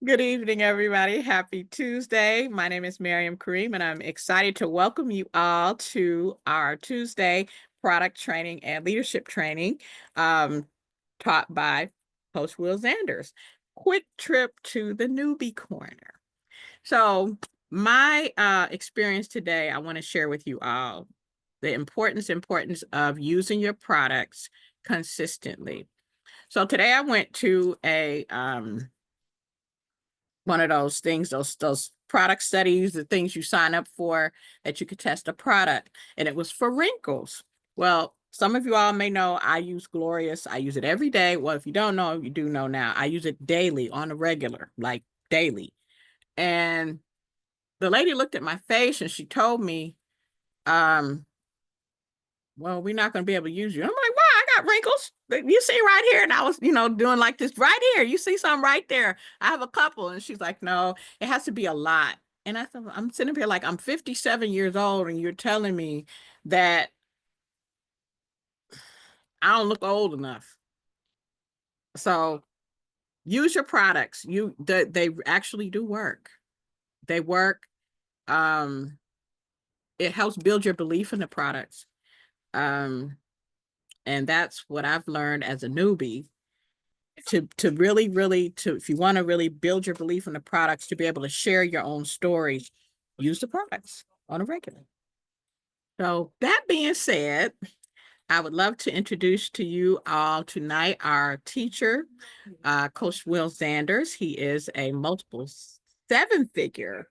Good evening, everybody. Happy Tuesday. My name is Miriam Kareem, and I'm excited to welcome you all to our Tuesday product training and leadership training um, taught by Coach Will Zanders. Quick trip to the newbie corner. So, my experience today, I want to share with you all the importance of using your products consistently. So today I went to a one of those things, those product studies, the things you sign up for that you could test a product, and it was for wrinkles. Well, some of you all may know I use Glorious. I use it every day. Well, if you don't know, you do know now. I use it daily on a regular, like daily. And the lady looked at my face and she told me, um, well, we're not going to be able to use you. I'm like, wow, I got wrinkles. You see right here. And I was, doing like this right here. You see some right there. I have a couple. And she's like, no, it has to be a lot. And I thought, I'm sitting here like, I'm 57 years old and you're telling me that I don't look old enough. So use your products. They actually do work. They work. Um, it helps build your belief in the products. Um, and that's what I've learned as a newbie to really to if you want to really build your belief in the products, to be able to share your own stories, use the products on a regular. So that being said, I would love to introduce to you all tonight our teacher, Coach Will Zanders. He is a multiple seven-figure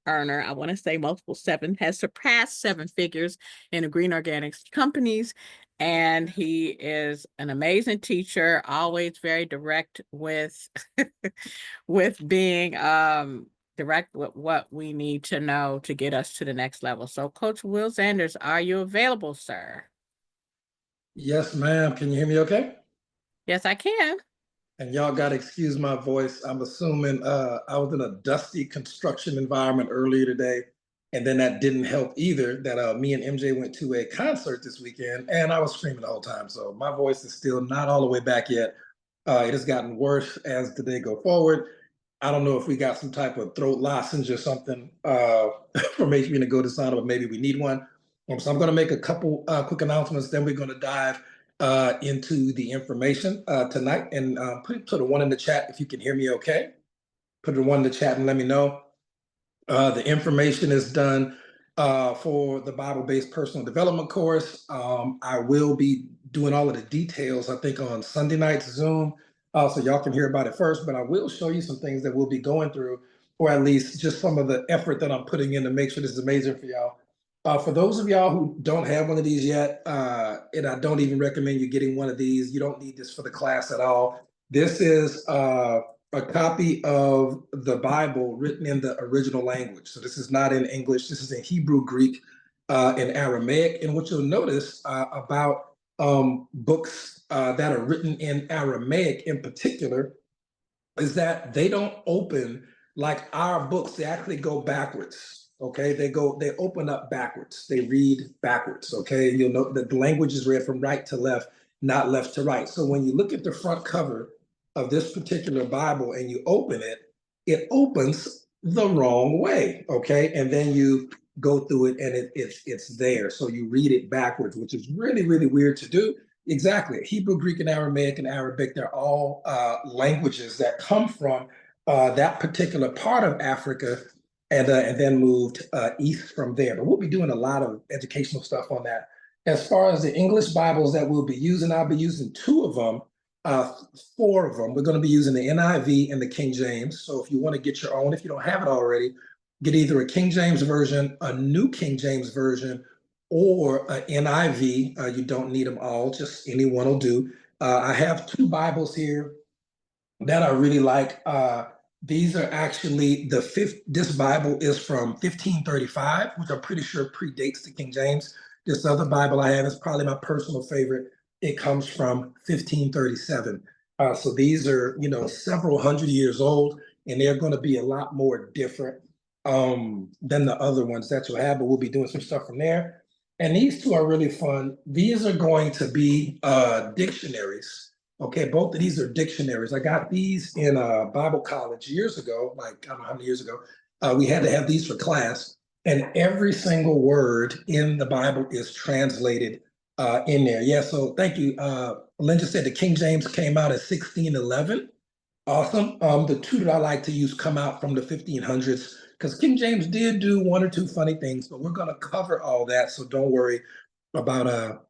earner. I want to say multiple seven, has surpassed seven figures in the green organics companies. And he is an amazing teacher, always very direct with with being direct with what we need to know to get us to the next level. So Coach Will Zanders, are you available, sir? Yes, ma'am. Can you hear me okay? Yes, I can. And y'all got to excuse my voice. I'm assuming I was in a dusty construction environment earlier today. And then that didn't help either, that me and MJ went to a concert this weekend and I was screaming the whole time. So my voice is still not all the way back yet. It has gotten worse as the day go forward. I don't know if we got some type of throat lozenge or something for maybe to go to sauna, but maybe we need one. So I'm going to make a couple quick announcements. Then we're going to dive into the information tonight, and put a one in the chat if you can hear me okay. Put a one in the chat and let me know. The information is done for the Bible-based personal development course. I will be doing all of the details, I think, on Sunday night's Zoom, so y'all can hear about it first. But I will show you some things that we'll be going through, or at least just some of the effort that I'm putting in to make sure this is amazing for y'all. For those of y'all who don't have one of these yet, and I don't even recommend you getting one of these, you don't need this for the class at all. This is a copy of the Bible written in the original language. So this is not in English. This is in Hebrew, Greek, and Aramaic. And what you'll notice about books that are written in Aramaic in particular is that they don't open like our books. They actually go backwards. Okay, they open up backwards. They read backwards. Okay, you'll note that the language is read from right to left, not left to right. So when you look at the front cover of this particular Bible and you open it, it opens the wrong way. Okay, and then you go through it and it's there. So you read it backwards, which is really weird to do. Exactly. Hebrew, Greek, and Aramaic and Arabic, they're all languages that come from that particular part of Africa and then moved east from there. But we'll be doing a lot of educational stuff on that. As far as the English Bibles that we'll be using, I'll be using two of them, uh, four of them. We're going to be using the NIV and the King James. So if you want to get your own, if you don't have it already, get either a King James version, a New King James version, or an NIV. You don't need them all, just any one will do. I have two Bibles here that I really like. These are actually the fifth. This Bible is from 1535, which I'm pretty sure predates the King James. This other Bible I have is probably my personal favorite. It comes from 1537. So these are, several hundred years old, and they're going to be a lot more different than the other ones that you'll have, but we'll be doing some stuff from there. And these two are really fun. These are going to be dictionaries Okay, both of these are dictionaries. I got these in Bible college years ago, like I don't know how many years ago. We had to have these for class, and every single word in the Bible is translated in there. Yeah, so thank you. Lynn just said the King James came out in 1611. Awesome. The two that I like to use come out from the 1500s because King James did do one or two funny things, but we're going to cover all that. So don't worry about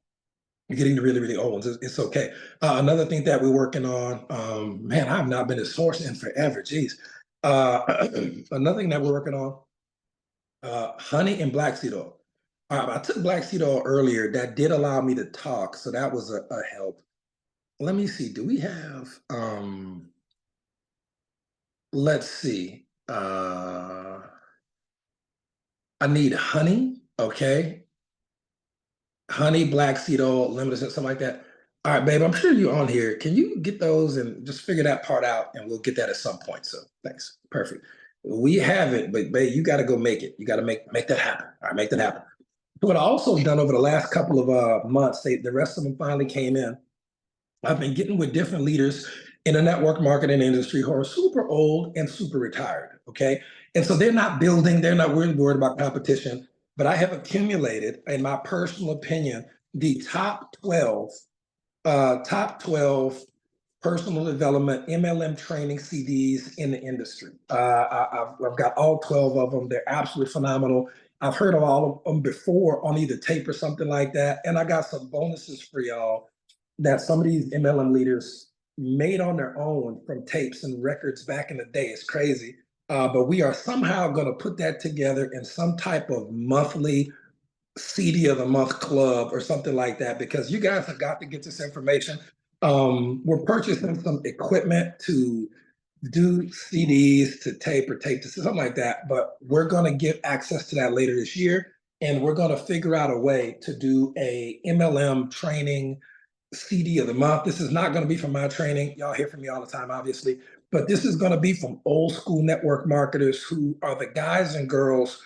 getting the really, really old ones. It's okay. Another thing that we're working on, man, I've not been a source in forever. Geez. Another thing that we're working on, honey and black seed oil. I took black seed oil earlier. That did allow me to talk, so that was a help. Let me see. Do we have? Let's see. I need honey. Okay, honey, black seed oil, limited, something like that. All right, babe, I'm sure you're on here. Can you get those and just figure that part out and we'll get that at some point. So thanks. Perfect. We have it, but babe, you got to go make it. You got to make that happen. All right, make that happen. What I also done over the last couple of months, the rest of them finally came in. I've been getting with different leaders in the network marketing industry who are super old and super retired. Okay. And so they're not building, they're not really worried about competition. But I have accumulated, in my personal opinion, the top 12 personal development MLM training CDs in the industry. I've got all 12 of them. They're absolutely phenomenal. I've heard of all of them before on either tape or something like that. And I got some bonuses for y'all that some of these MLM leaders made on their own from tapes and records back in the day. It's crazy. But we are somehow going to put that together in some type of monthly CD of the month club or something like that, because you guys have got to get this information. We're purchasing some equipment to do CDs to tape or tape to something like that, but we're going to get access to that later this year. And we're going to figure out a way to do a MLM training CD of the month. This is not going to be from my training. Y'all hear from me all the time, obviously, but this is going to be from old school network marketers who are the guys and girls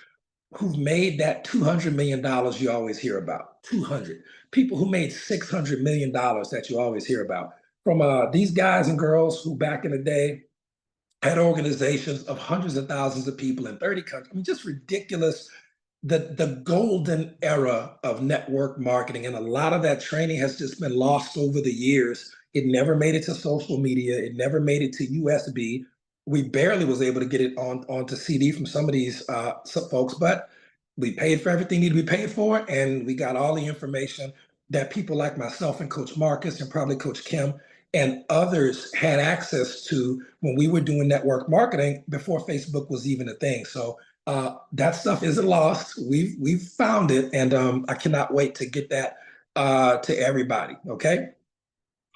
who've made that $200 million you always hear about. 200 people who made $600 million that you always hear about. From these guys and girls who back in the day had organizations of hundreds of thousands of people in 30 countries. I mean, just ridiculous. The golden era of network marketing, and a lot of that training has just been lost over the years. It never made it to social media. It never made it to USB. We barely was able to get it onto CD from some of these some folks, but we paid for everything needed to be paid for, and we got all the information that people like myself and Coach Marcus and probably Coach Kim and others had access to when we were doing network marketing before Facebook was even a thing. So that stuff isn't lost. We've found it, and I cannot wait to get that to everybody. Okay.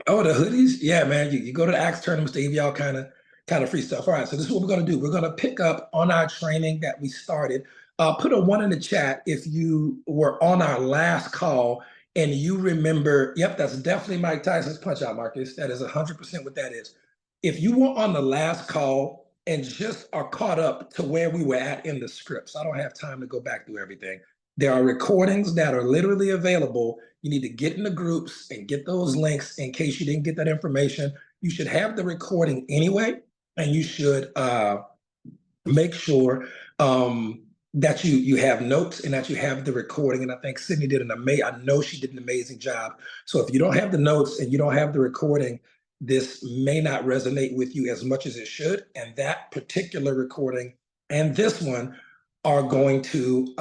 Oh, the hoodies, yeah, man. You go to the Axe tournaments, they give y'all kind of free stuff. All right, so this is what we're gonna do. We're gonna pick up on our training that we started. Put a one in the chat if you were on our last call and you remember. Yep, that's definitely Mike Tyson's punch out, Marcus. That is 100% what that is. If you were on the last call and just are caught up to where we were at in the scripts, I don't have time to go back through everything. There are recordings that are literally available. You need to get in the groups and get those links in case you didn't get that information. You should have the recording anyway, and you should make sure that you have notes and that you have the recording. And I think Sydney did I know she did an amazing job. So if you don't have the notes and you don't have the recording, this may not resonate with you as much as it should. And that particular recording and this one are going to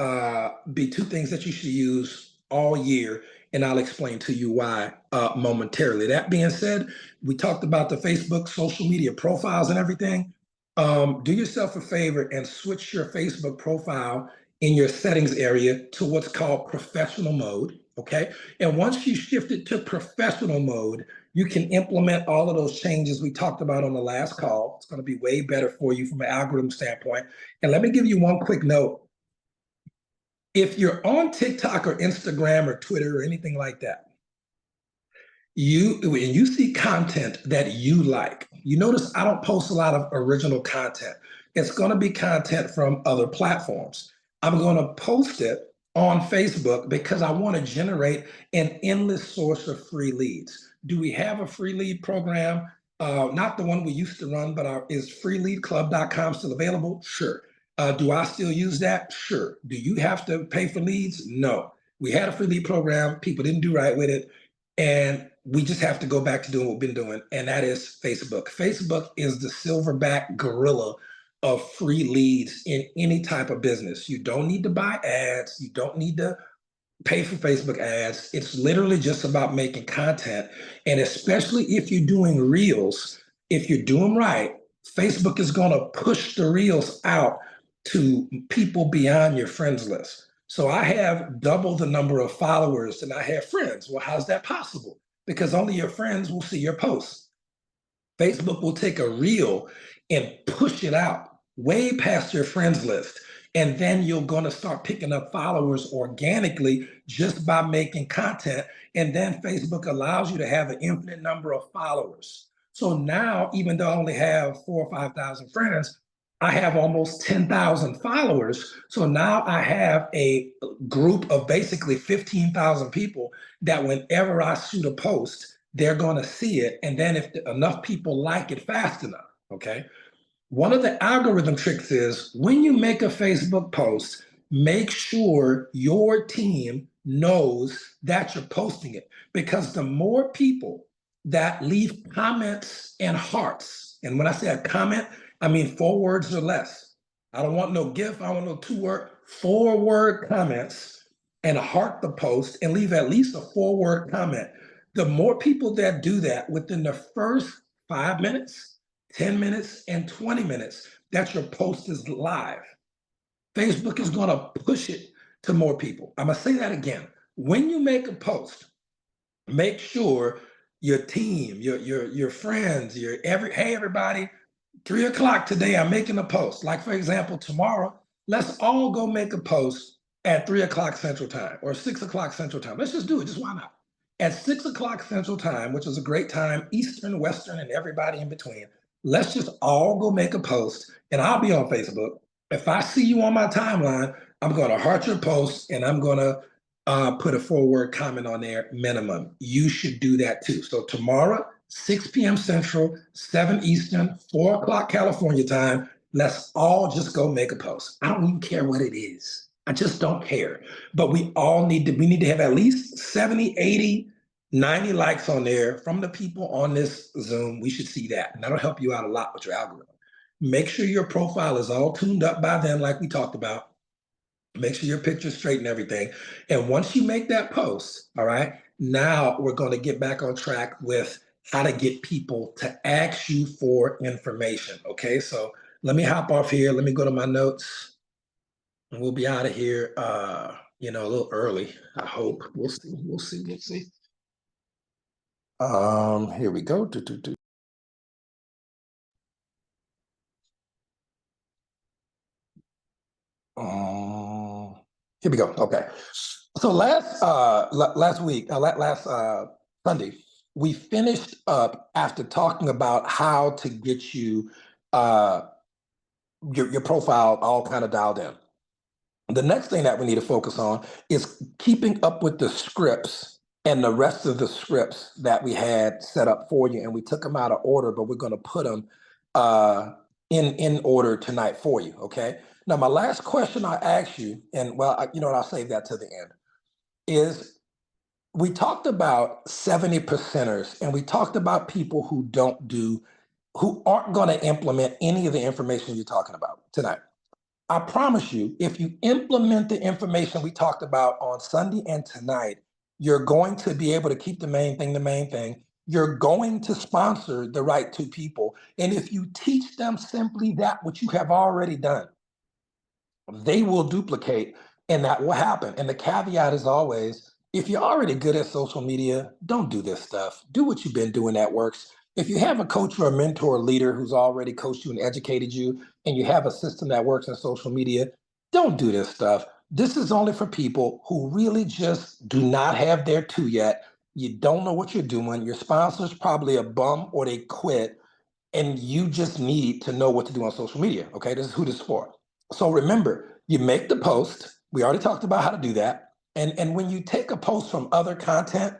be two things that you should use all year. And I'll explain to you why momentarily. That being said, we talked about the Facebook social media profiles and everything. Do yourself a favor and switch your Facebook profile in your settings area to what's called professional mode. Okay. And once you shift it to professional mode, you can implement all of those changes we talked about on the last call. It's going to be way better for you from an algorithm standpoint. And let me give you one quick note. If you're on TikTok or Instagram or Twitter or anything like that, when you see content that you like, you notice I don't post a lot of original content. It's going to be content from other platforms. I'm going to post it on Facebook because I want to generate an endless source of free leads. Do we have a free lead program? Not the one we used to run, but is freeleadclub.com still available? Sure. Do I still use that? Sure. Do you have to pay for leads? No. We had a free lead program. People didn't do right with it. And we just have to go back to doing what we've been doing. And that is Facebook. Facebook is the silverback gorilla of free leads in any type of business. You don't need to buy ads. You don't need to pay for Facebook ads. It's literally just about making content. And especially if you're doing reels, if you do them right, Facebook is going to push the reels out to people beyond your friends list. So I have double the number of followers than I have friends. Well, how's that possible? Because only your friends will see your posts. Facebook will take a reel and push it out way past your friends list. And then you're going to start picking up followers organically just by making content. And then Facebook allows you to have an infinite number of followers. So now, even though I only have 4,000 or 5,000 friends, I have almost 10,000 followers. So now I have a group of basically 15,000 people that whenever I shoot a post, they're going to see it. And then if enough people like it fast enough, okay? One of the algorithm tricks is when you make a Facebook post, make sure your team knows that you're posting it. Because the more people that leave comments and hearts, and when I say a comment, I mean 4 words or less. I don't want no GIF, I want no 2-word, 4-word comments, and heart the post and leave at least a 4-word comment. The more people that do that within the first 5 minutes, 10 minutes, and 20 minutes that your post is live, Facebook is going to push it to more people. I'm going to say that again. When you make a post, make sure your team, your friends, hey everybody, 3 o'clock today, I'm making a post. Like for example, tomorrow, let's all go make a post at 3 o'clock Central Time or 6 o'clock Central Time. Let's just do it. Just why not? At 6 o'clock Central Time, which is a great time, Eastern, Western, and everybody in between, let's just all go make a post and I'll be on Facebook. If I see you on my timeline, I'm going to heart your post and I'm going to put a 4-word comment on there minimum. You should do that too. So tomorrow, 6 p.m. Central, 7 Eastern, 4 o'clock California time, let's all just go make a post. I don't even care what it is. I just don't care. But we need to have at least 70, 80, 90 likes on there from the people on this Zoom. We should see that. And that'll help you out a lot with your algorithm. Make sure your profile is all tuned up by then, like we talked about. Make sure your picture's straight and everything. And once you make that post, all right, now we're going to get back on track with how to get people to ask you for information. Okay, so let me hop off here. Let me go to my notes and we'll be out of here, a little early, I hope. We'll see. Here we go. Here we go. Okay. So last Sunday, we finished up after talking about how to get you your profile all kind of dialed in. The next thing that we need to focus on is keeping up with the scripts and the rest of the scripts that we had set up for you. And we took them out of order, but we're going to put them in order tonight for you. Okay. Now, my last question I asked you, and I'll save that to the end, is we talked about 70 percenters and we talked about people who aren't going to implement any of the information you're talking about tonight. I promise you, if you implement the information we talked about on Sunday and tonight, you're going to be able to keep the main thing. You're going to sponsor the right 2 people. And if you teach them simply that what you have already done, they will duplicate and that will happen. And the caveat is always, if you're already good at social media, don't do this stuff. Do what you've been doing that works. If you have a coach or a mentor or leader who's already coached you and educated you, and you have a system that works in social media, don't do this stuff. This is only for people who really just do not have their 2 yet. You don't know what you're doing. Your sponsor's probably a bum or they quit, and you just need to know what to do on social media. Okay, this is who this is for. So remember, you make the post. We already talked about how to do that. And when you take a post from other content,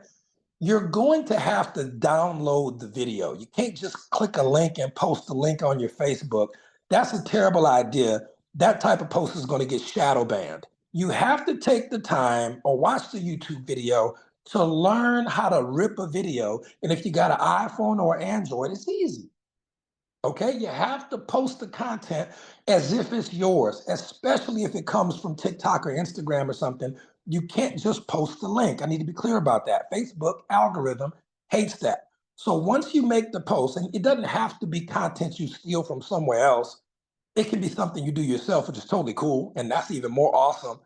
you're going to have to download the video. You can't just click a link and post the link on your Facebook. That's a terrible idea. That type of post is going to get shadow banned. You have to take the time or watch the YouTube video to learn how to rip a video. And if you got an iPhone or Android, it's easy. Okay, you have to post the content as if it's yours, especially if it comes from TikTok or Instagram or something. You can't just post the link. I need to be clear about that. Facebook algorithm hates that. So once you make the post, and it doesn't have to be content you steal from somewhere else, it can be something you do yourself, which is totally cool. And that's even more awesome.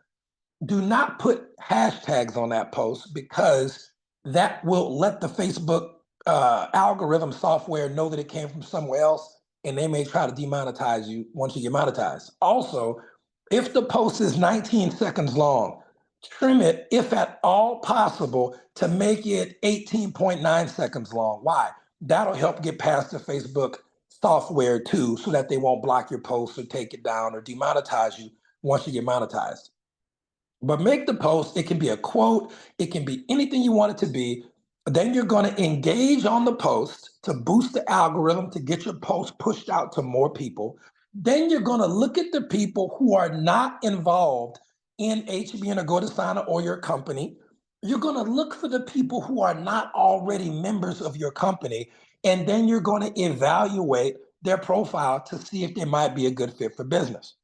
Do not put hashtags on that post because that will let the Facebook algorithm software know that it came from somewhere else and they may try to demonetize you once you get monetized. Also, if the post is 19 seconds long, trim it if at all possible to make it 18.9 seconds long. Why? That'll help get past the Facebook software too, so that they won't block your post or take it down or demonetize you once you get monetized. But make the post, it can be a quote, it can be anything you want it to be. Then you're going to engage on the post to boost the algorithm to get your post pushed out to more people. Then you're going to look at the people who are not involved in HBN or Go to Sana or your company. You're going to look for the people who are not already members of your company. And then you're going to evaluate their profile to see if they might be a good fit for business.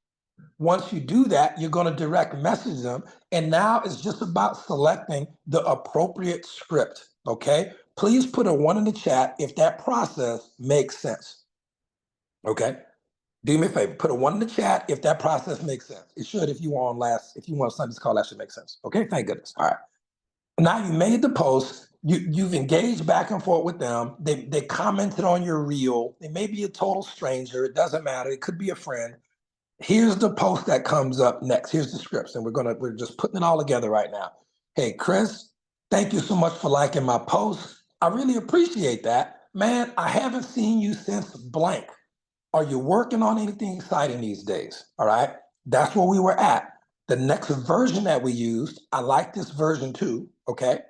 Once you do that, you're going to direct message them. And now it's just about selecting the appropriate script. Okay. Please put a 1 in the chat if that process makes sense. Okay. Do me a favor, put a 1 in the chat if that process makes sense. It should if you were on if you want Sunday's call, that should make sense. Okay. Thank goodness. All right. Now you made the post. You've engaged back and forth with them. They commented on your reel. They may be a total stranger. It doesn't matter. It could be a friend. Here's the post that comes up next. Here's the scripts, and we're just putting it all together right now. Hey, Chris, thank you so much for liking my post. I really appreciate that. Man, I haven't seen you since blank. Are you working on anything exciting these days? All right. That's where we were at. The next version that we used, I like this version too. Okay.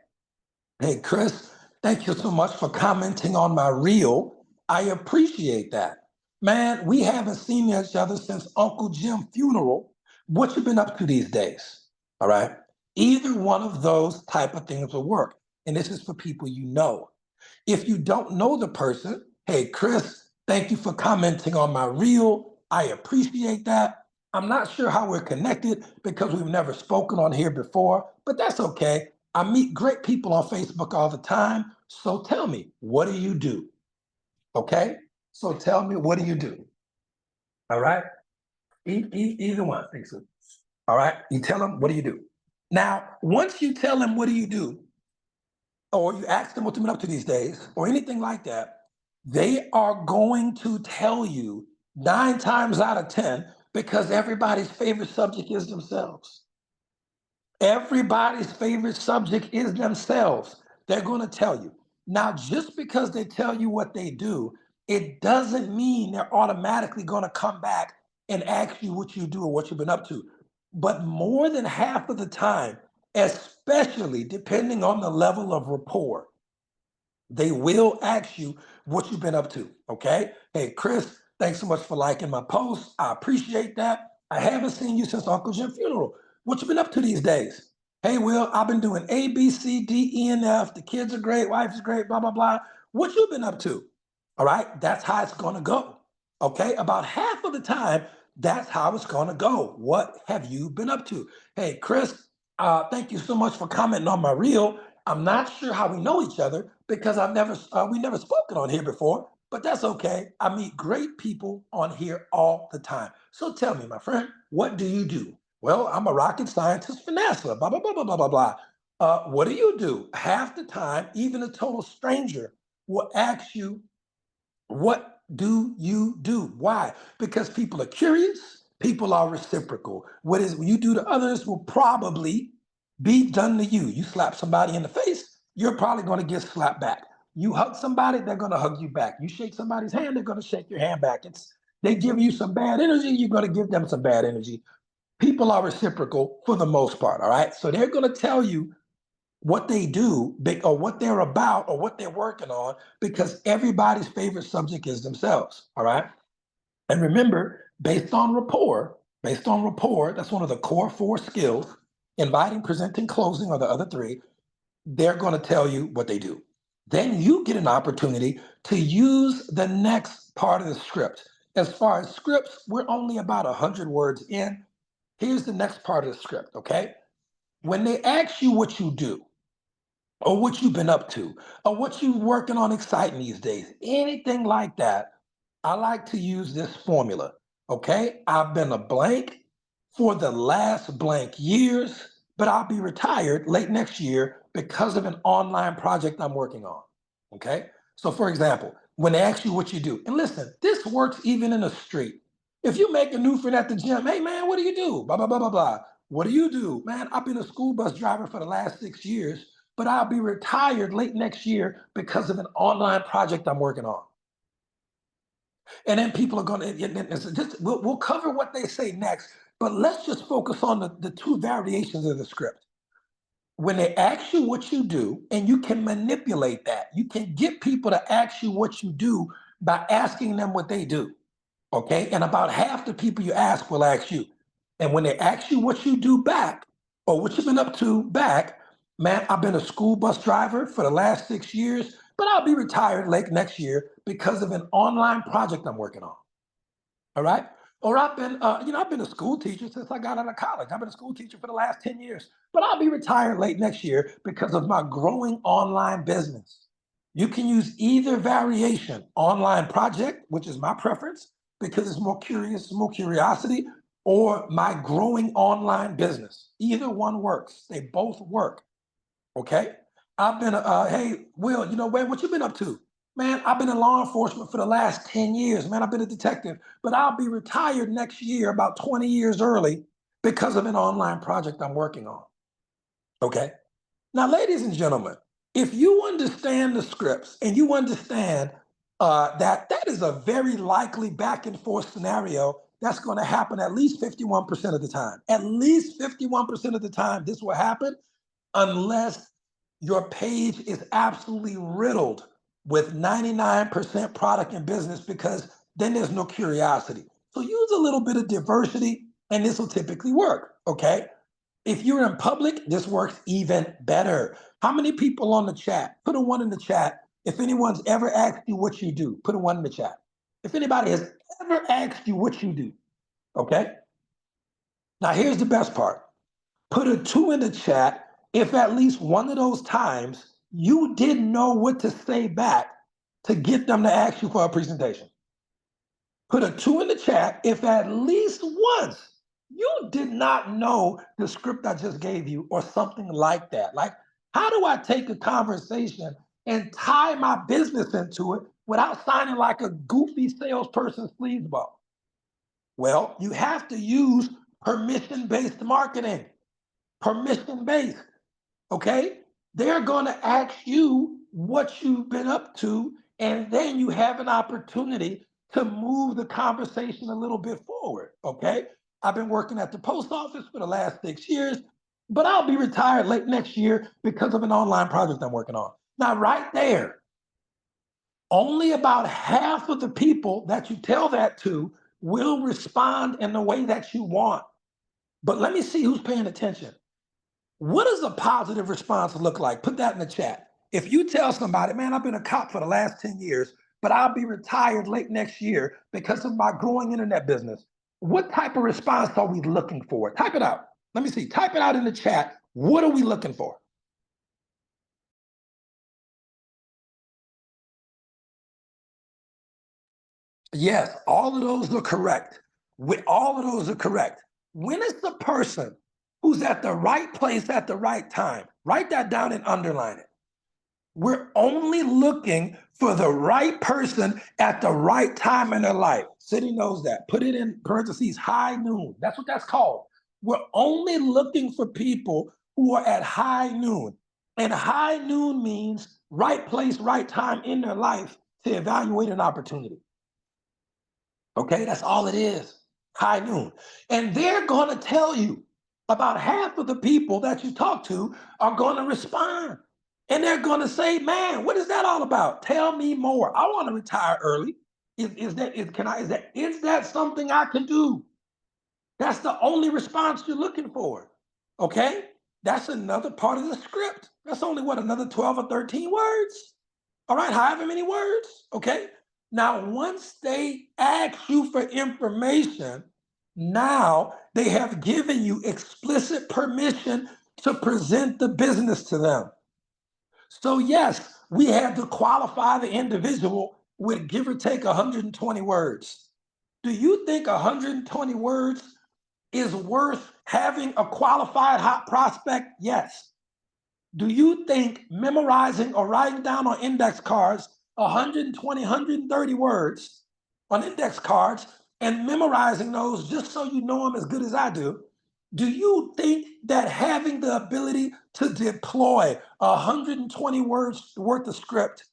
Hey, Chris, thank you so much for commenting on my reel. I appreciate that. Man, we haven't seen each other since Uncle Jim's funeral. What you been up to these days? All right. Either one of those type of things will work. And this is for people you know. If you don't know the person, hey, Chris, thank you for commenting on my reel. I appreciate that. I'm not sure how we're connected because we've never spoken on here before, but that's okay. I meet great people on Facebook all the time. So tell me, what do you do? Okay. So tell me, what do you do? All right. Either one. Thanks. All right. You tell them, what do you do? Now, once you tell them, what do you do? Or you ask them what they've been up to these days, or anything like that, they are going to tell you 9 times out of 10 because everybody's favorite subject is themselves. Everybody's favorite subject is themselves. They're going to tell you. Now, just because they tell you what they do, it doesn't mean they're automatically going to come back and ask you what you do or what you've been up to. But more than half of the time, especially depending on the level of rapport, they will ask you what you've been up to. Okay. Hey, Chris, thanks so much for liking my post. I appreciate that. I haven't seen you since Uncle Jim's funeral. What you been up to these days? Hey, Will, I've been doing A, B, C, D, E, and F. The kids are great. Wife is great, blah, blah, blah. What you been up to? All right. That's how it's going to go. Okay. About half of the time, that's how it's going to go. What have you been up to? Hey, Chris, thank you so much for commenting on my reel. I'm not sure how we know each other because we never spoken on here before, but that's okay. I meet great people on here all the time. So tell me, my friend, what do you do? Well, I'm a rocket scientist for NASA, blah, blah, blah, blah, blah, blah, blah. What do you do? Half the time, even a total stranger will ask you, what do you do? Why? Because people are curious, people are reciprocal. What is you do to others will probably be done to you. You slap somebody in the face, you're probably going to get slapped back. You hug somebody, they're going to hug you back. You shake somebody's hand, they're going to shake your hand back. They give you some bad energy, you're going to give them some bad energy. People are reciprocal for the most part, all right? So they're going to tell you what they do or what they're about or what they're working on, because everybody's favorite subject is themselves. All right. And remember, based on rapport, that's one of the core 4 skills. Inviting, presenting, closing are the other 3. They're going to tell you what they do. Then you get an opportunity to use the next part of the script. As far as scripts, we're only about 100 words in. Here's the next part of the script, okay? When they ask you what you do, or what you've been up to, or what you're working on exciting these days, anything like that, I like to use this formula. Okay, I've been a blank for the last blank years, but I'll be retired late next year because of an online project I'm working on. Okay, so for example, when they ask you what you do, and listen, this works even in the street. If you make a new friend at the gym, hey man, what do you do? Blah, blah, blah, blah, blah. What do you do? Man, I've been a school bus driver for the last 6 years, but I'll be retired late next year because of an online project I'm working on. And then people are going to, we'll cover what they say next, but let's just focus on the 2 variations of the script. When they ask you what you do, and you can manipulate that, you can get people to ask you what you do by asking them what they do. Okay. And about half the people you ask will ask you. And when they ask you what you do back, or what you've been up to back, man, I've been a school bus driver for the last 6 years, but I'll be retired late next year because of an online project I'm working on. All right. Or I've been a school teacher since I got out of college. I've been a school teacher for the last 10 years, but I'll be retired late next year because of my growing online business. You can use either variation, online project, which is my preference because it's more curious, more curiosity, or my growing online business. Either one works. They both work. Okay. Hey, Will, what you been up to? Man, I've been in law enforcement for the last 10 years. Man, I've been a detective, but I'll be retired next year, about 20 years early, because of an online project I'm working on. Okay. Now, ladies and gentlemen, if you understand the scripts and you understand that is a very likely back and forth scenario that's going to happen at least 51% of the time. At least 51% of the time, this will happen unless your page is absolutely riddled with 99% product and business, because then there's no curiosity. So use a little bit of diversity and this will typically work, okay? If you're in public, this works even better. How many people on the chat? Put a 1 in the chat. If anyone's ever asked you what you do, put a 1 in the chat. If anybody has ever asked you what you do, okay? Now here's the best part. Put a 2 in the chat if at least one of those times you didn't know what to say back to get them to ask you for a presentation. Put a 2 in the chat if at least once you did not know the script I just gave you or something like that. Like, how do I take a conversation and tie my business into it without sounding like a goofy salesperson sleazeball? Well, you have to use permission-based marketing. Permission-based, okay? They're going to ask you what you've been up to, and then you have an opportunity to move the conversation a little bit forward, okay? I've been working at the post office for the last 6 years, but I'll be retired late next year because of an online project I'm working on. Now, right there, only about half of the people that you tell that to will respond in the way that you want. But let me see who's paying attention. What does a positive response look like? Put that in the chat. If you tell somebody, man, I've been a cop for the last 10 years, but I'll be retired late next year because of my growing internet business, what type of response are we looking for? Type it out. Let me see. Type it out in the chat. What are we looking for? Yes, all of those are correct. All of those are correct. When is the person who's at the right place at the right time? Write that down and underline it. We're only looking for the right person at the right time in their life. City knows that. Put it in parentheses, high noon. That's what that's called. We're only looking for people who are at high noon. And high noon means right place, right time in their life to evaluate an opportunity. Okay, that's all it is. High noon. And they're going to tell you about half of the people that you talk to are going to respond. And they're going to say, man, what is that all about? Tell me more. I want to retire early. Is that something I can do? That's the only response you're looking for. Okay? That's another part of the script. That's only what, another 12 or 13 words? All right, however many words. Okay. Now, once they ask you for information, now they have given you explicit permission to present the business to them. So, yes, we had to qualify the individual with give or take 120 words. Do you think 120 words is worth having a qualified hot prospect? Yes. Do you think memorizing or writing down on index cards 120, 130 words on index cards and memorizing those just so you know them as good as I do you think that having the ability to deploy 120 words worth of script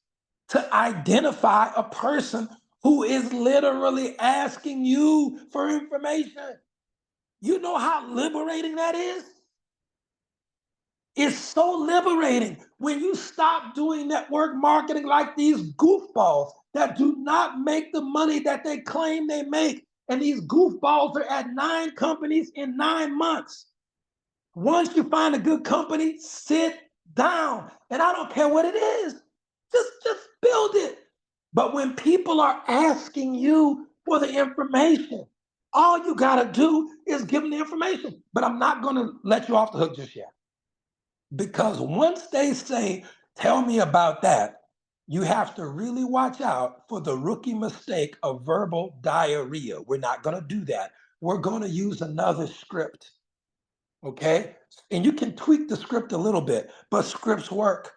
to identify a person who is literally asking you for information, you know how liberating that is? It's so liberating when you stop doing network marketing like these goofballs that do not make the money that they claim they make. And these goofballs are at 9 companies in 9 months. Once you find a good company, sit down. And I don't care what it is. Just build it. But when people are asking you for the information, all you got to do is give them the information. But I'm not going to let you off the hook just yet. Because once they say, tell me about that, you have to really watch out for the rookie mistake of verbal diarrhea. We're not going to do that. We're going to use another script. Okay? And you can tweak the script a little bit, but scripts work.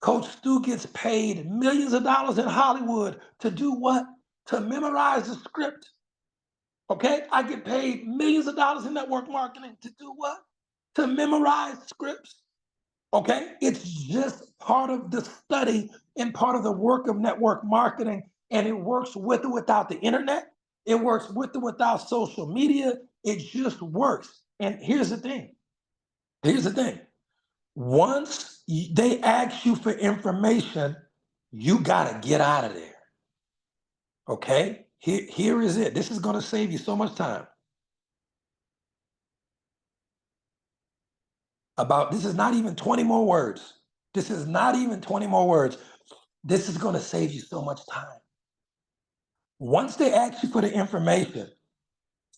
Coach Stu gets paid millions of dollars in Hollywood to do what? To memorize the script. Okay? I get paid millions of dollars in network marketing to do what? To memorize scripts. Okay? It's just part of the study and part of the work of network marketing. And it works with or without the internet. It works with or without social media. It just works. And here's the thing. Once they ask you for information, you got to get out of there. Okay? Here is it. This is going to save you so much time. This is not even 20 more words. This is not even 20 more words. This is going to save you so much time. Once they ask you for the information,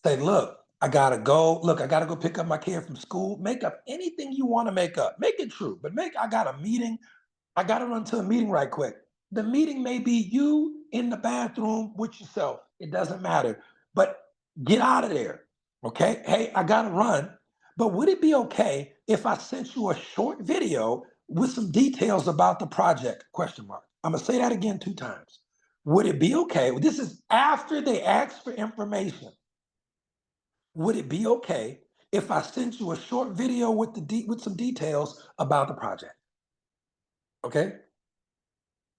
say, look, I got to go. Look, I got to go pick up my kid from school. Make up anything you want to make up. Make it true, but I got a meeting. I got to run to a meeting right quick. The meeting may be you in the bathroom with yourself. It doesn't matter, but get out of there. Okay. Hey, I got to run. But would it be okay if I sent you a short video with some details about the project? Question mark. I'm going to say that again 2 times. Would it be okay? This is after they ask for information. Would it be okay if I sent you a short video with some details about the project? Okay.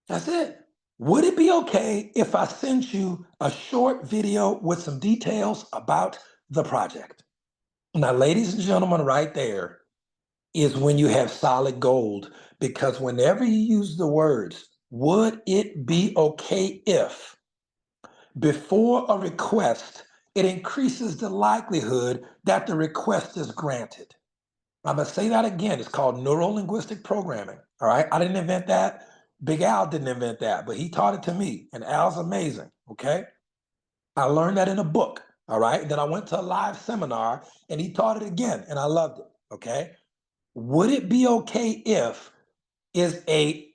That's it. Would it be okay if I sent you a short video with some details about the project? Now, ladies and gentlemen, right there is when you have solid gold, because whenever you use the words, would it be okay if, before a request, it increases the likelihood that the request is granted. I'm going to say that again. It's called neuro-linguistic programming. All right. I didn't invent that. Big Al didn't invent that, but he taught it to me. And Al's amazing. Okay. I learned that in a book. All right. Then I went to a live seminar and he taught it again and I loved it. Okay. Would it be okay if is a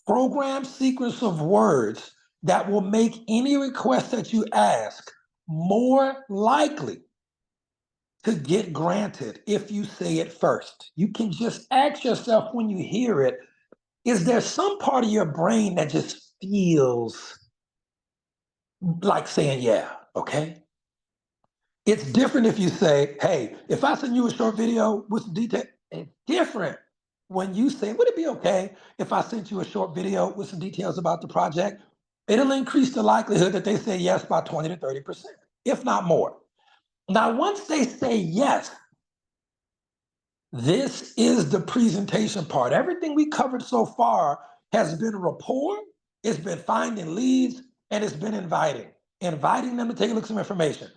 program sequence of words that will make any request that you ask more likely to get granted if you say it first? You can just ask yourself when you hear it, is there some part of your brain that just feels like saying, yeah, okay? It's different if you say, hey, if I send you a short video with some detail, it's different when you say, would it be okay if I sent you a short video with some details about the project? It'll increase the likelihood that they say yes by 20 to 30%, if not more. Now, once they say yes, This is the presentation part. Everything we covered so far has been rapport, it's been finding leads, and it's been inviting them to take a look at some information.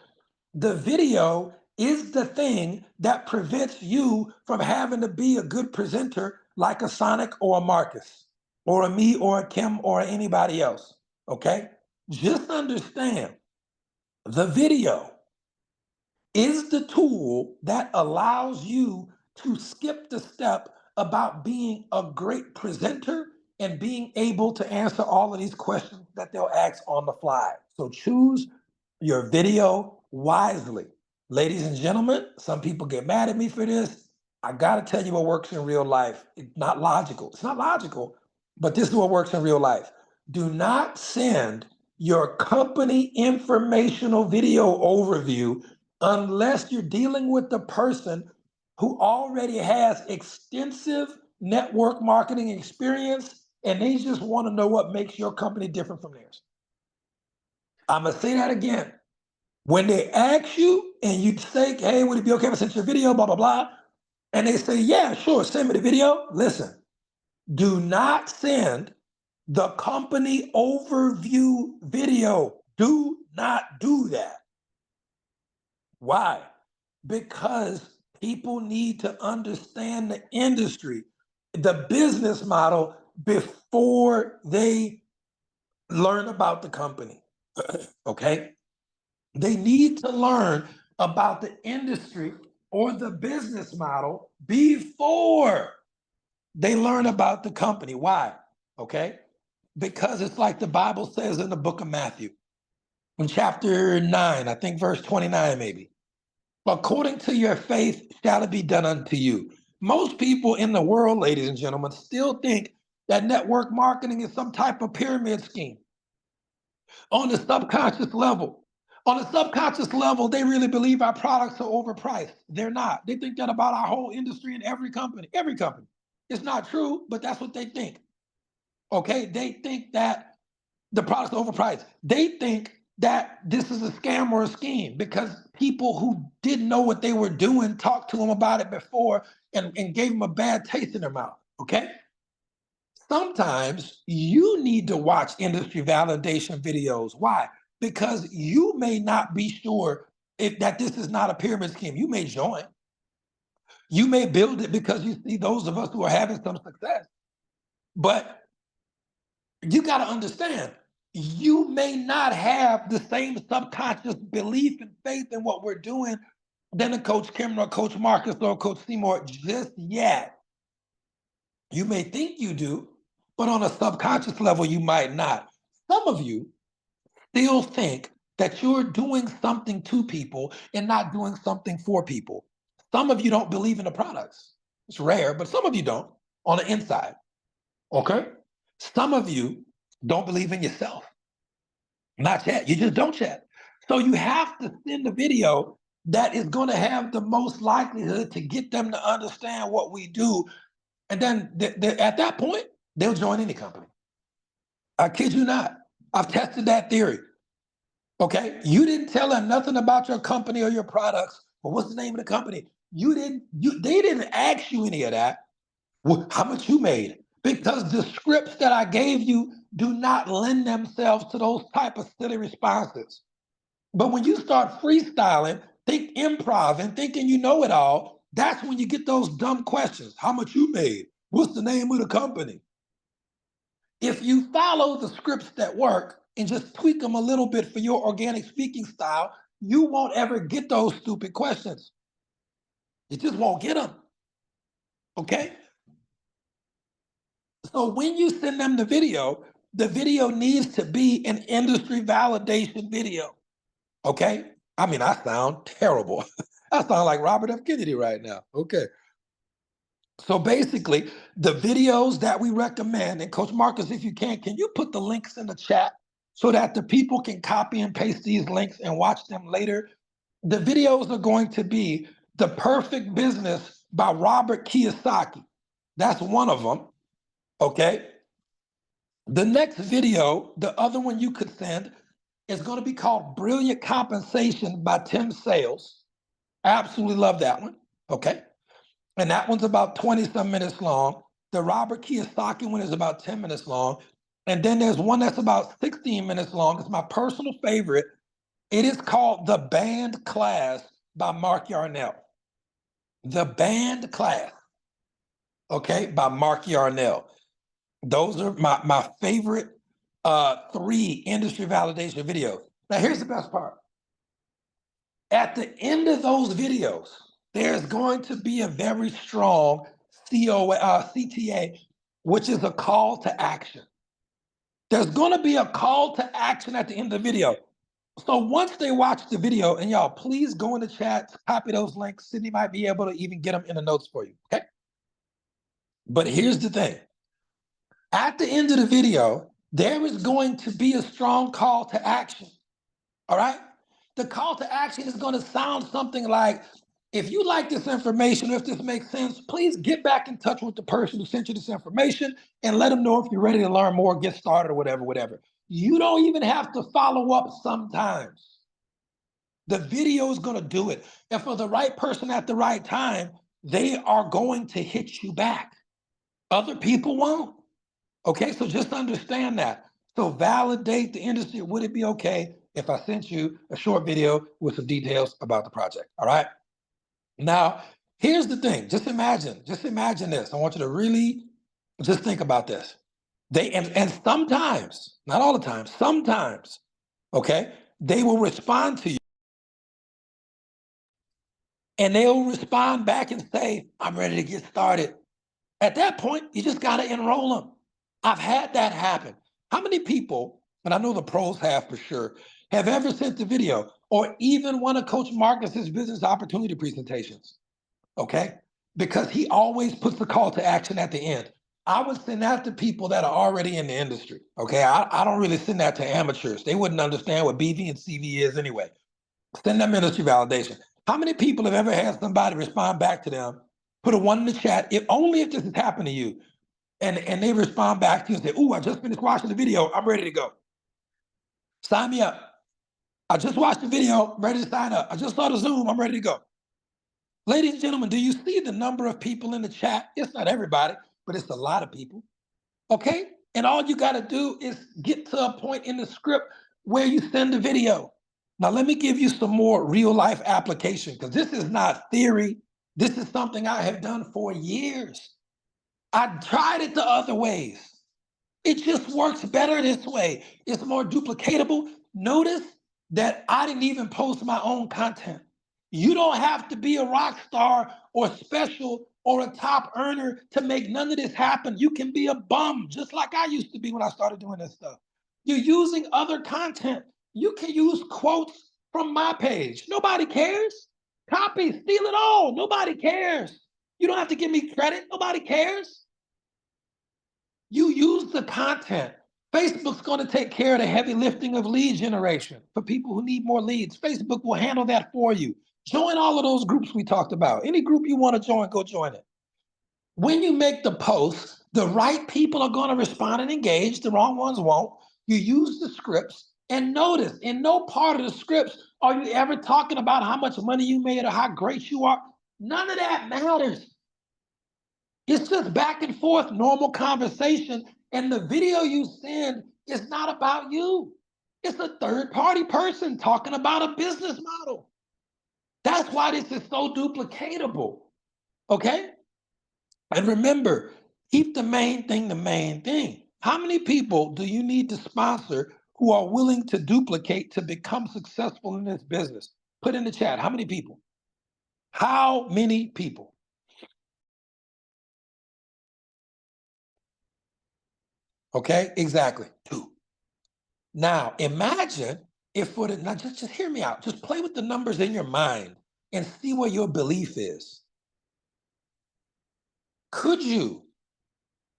The video is the thing that prevents you from having to be a good presenter like a Sonic or a Marcus or a me or a Kim or anybody else. Okay? Just understand the video is the tool that allows you to skip the step about being a great presenter and being able to answer all of these questions that they'll ask on the fly. So choose your video wisely. Ladies and gentlemen, some people get mad at me for this. I got to tell you what works in real life. It's not logical. It's not logical, but this is what works in real life. Do not send your company informational video overview unless you're dealing with the person who already has extensive network marketing experience and they just want to know what makes your company different from theirs. I'm going to say that again. When they ask you and you say, hey, would it be okay if I sent you a video, blah, blah, blah, and they say, yeah, sure, send me the video. Listen, do not send the company overview video. Do not do that. Why? Because people need to understand the industry, the business model before they learn about the company. Okay? They need to learn about the industry or the business model before they learn about the company. Why? Okay? Because it's like the Bible says in the book of Matthew, in chapter 9, I think verse 29 maybe. According to your faith shall it be done unto you. Most people in the world, ladies and gentlemen, still think that network marketing is some type of pyramid scheme on the subconscious level. On the subconscious level, they really believe our products are overpriced. They're not. They think that about our whole industry and every company. Every company. It's not true, but that's what they think. Okay? They think that the products are overpriced. They think that this is a scam or a scheme because people who didn't know what they were doing talked to them about it before and gave them a bad taste in their mouth. Okay? Sometimes you need to watch industry validation videos. Why? Because you may not be sure if that this is not a pyramid scheme. You may join. You may build it because you see those of us who are having some success. But you got to understand, you may not have the same subconscious belief and faith in what we're doing than a Coach Kim or Coach Marcus or Coach Seymour just yet. You may think you do, but on a subconscious level, you might not. Some of you still think that you're doing something to people and not doing something for people. Some of you don't believe in the products. It's rare, but some of you don't on the inside. Okay? Some of you don't believe in yourself. Not yet. You just don't yet. So you have to send a video that is going to have the most likelihood to get them to understand what we do. And then at that point, they'll join any company. I kid you not. I've tested that theory. Okay? You didn't tell them nothing about your company or your products. Well, what's the name of the company? They didn't ask you any of that. Well, how much you made? Because the scripts that I gave you do not lend themselves to those type of silly responses. But when you start freestyling, think improv and thinking you know it all, that's when you get those dumb questions. How much you made? What's the name of the company? If you follow the scripts that work and just tweak them a little bit for your organic speaking style, you won't ever get those stupid questions. You just won't get them. Okay? So when you send them the video needs to be an industry validation video. Okay? I mean, I sound terrible. I sound like Robert F. Kennedy right now. Okay. So basically, the videos that we recommend, and Coach Marcus, if you can you put the links in the chat so that the people can copy and paste these links and watch them later? The videos are going to be The Perfect Business by Robert Kiyosaki. That's one of them. Okay. The next video, the other one you could send, is going to be called Brilliant Compensation by Tim Sales. Absolutely love that one. Okay. and that one's about 20 some minutes long. The Robert Kiyosaki one is about 10 minutes long. And then there's one that's about 16 minutes long. It's my personal favorite. It is called The Band Class by Mark Yarnell. The Band Class, okay, by Mark Yarnell. Those are my favorite 3 industry validation videos. Now, here's the best part. At the end of those videos, there's going to be a very strong CTA, which is a call to action. There's going to be a call to action at the end of the video. So once they watch the video, and y'all, please go in the chat, copy those links. Sydney might be able to even get them in the notes for you, okay? But here's the thing. At the end of the video, there is going to be a strong call to action, all right? The call to action is going to sound something like, if you like this information, if this makes sense, please get back in touch with the person who sent you this information and let them know if you're ready to learn more, get started, or whatever. You don't even have to follow up sometimes. The video is going to do it. And for the right person at the right time, they are going to hit you back. Other people won't. Okay, so just understand that. So validate the industry. Would it be okay if I sent you a short video with some details about the project? All right. Now, here's the thing. Just imagine this. I want you to really just think about this. And sometimes, not all the time, sometimes, okay, they will respond to you. And they'll respond back and say, I'm ready to get started. At that point, you just got to enroll them. I've had that happen. How many people, and I know the pros have for sure, have ever sent the video or even one of Coach Marcus's business opportunity presentations? Okay? Because he always puts the call to action at the end. I would send that to people that are already in the industry. Okay? I don't really send that to amateurs. They wouldn't understand what BV and CV is anyway. Send them industry validation. How many people have ever had somebody respond back to them, put a 1 in the chat, if this has happened to you, and they respond back to you and say, "Ooh, I just finished watching the video. I'm ready to go. Sign me up. I just watched the video. I'm ready to sign up. I just saw the Zoom. I'm ready to go." Ladies and gentlemen, do you see the number of people in the chat? It's not everybody, but it's a lot of people. Okay? And all you got to do is get to a point in the script where you send the video. Now, let me give you some more real life application, because this is not theory. This is something I have done for years. I tried it the other ways. It just works better this way. It's more duplicatable. Notice that I didn't even post my own content. You don't have to be a rock star or special or a top earner to make none of this happen. You can be a bum, just like I used to be when I started doing this stuff. You're using other content. You can use quotes from my page. Nobody cares. Copy, steal it all. Nobody cares. You don't have to give me credit. Nobody cares. You use the content. Facebook's going to take care of the heavy lifting of lead generation for people who need more leads. Facebook will handle that for you. Join all of those groups we talked about. Any group you want to join, go join it. When you make the post, the right people are going to respond and engage. The wrong ones won't. You use the scripts. And notice, in no part of the scripts are you ever talking about how much money you made or how great you are. None of that matters. It's just back and forth, normal conversation. And the video you send is not about you. It's a third party person talking about a business model. That's why this is so duplicatable. Okay? And remember, keep the main thing the main thing. How many people do you need to sponsor who are willing to duplicate to become successful in this business? Put in the chat, how many people? How many people? Okay, exactly, 2. Now, imagine if now just hear me out. Just play with the numbers in your mind and see where your belief is. Could you,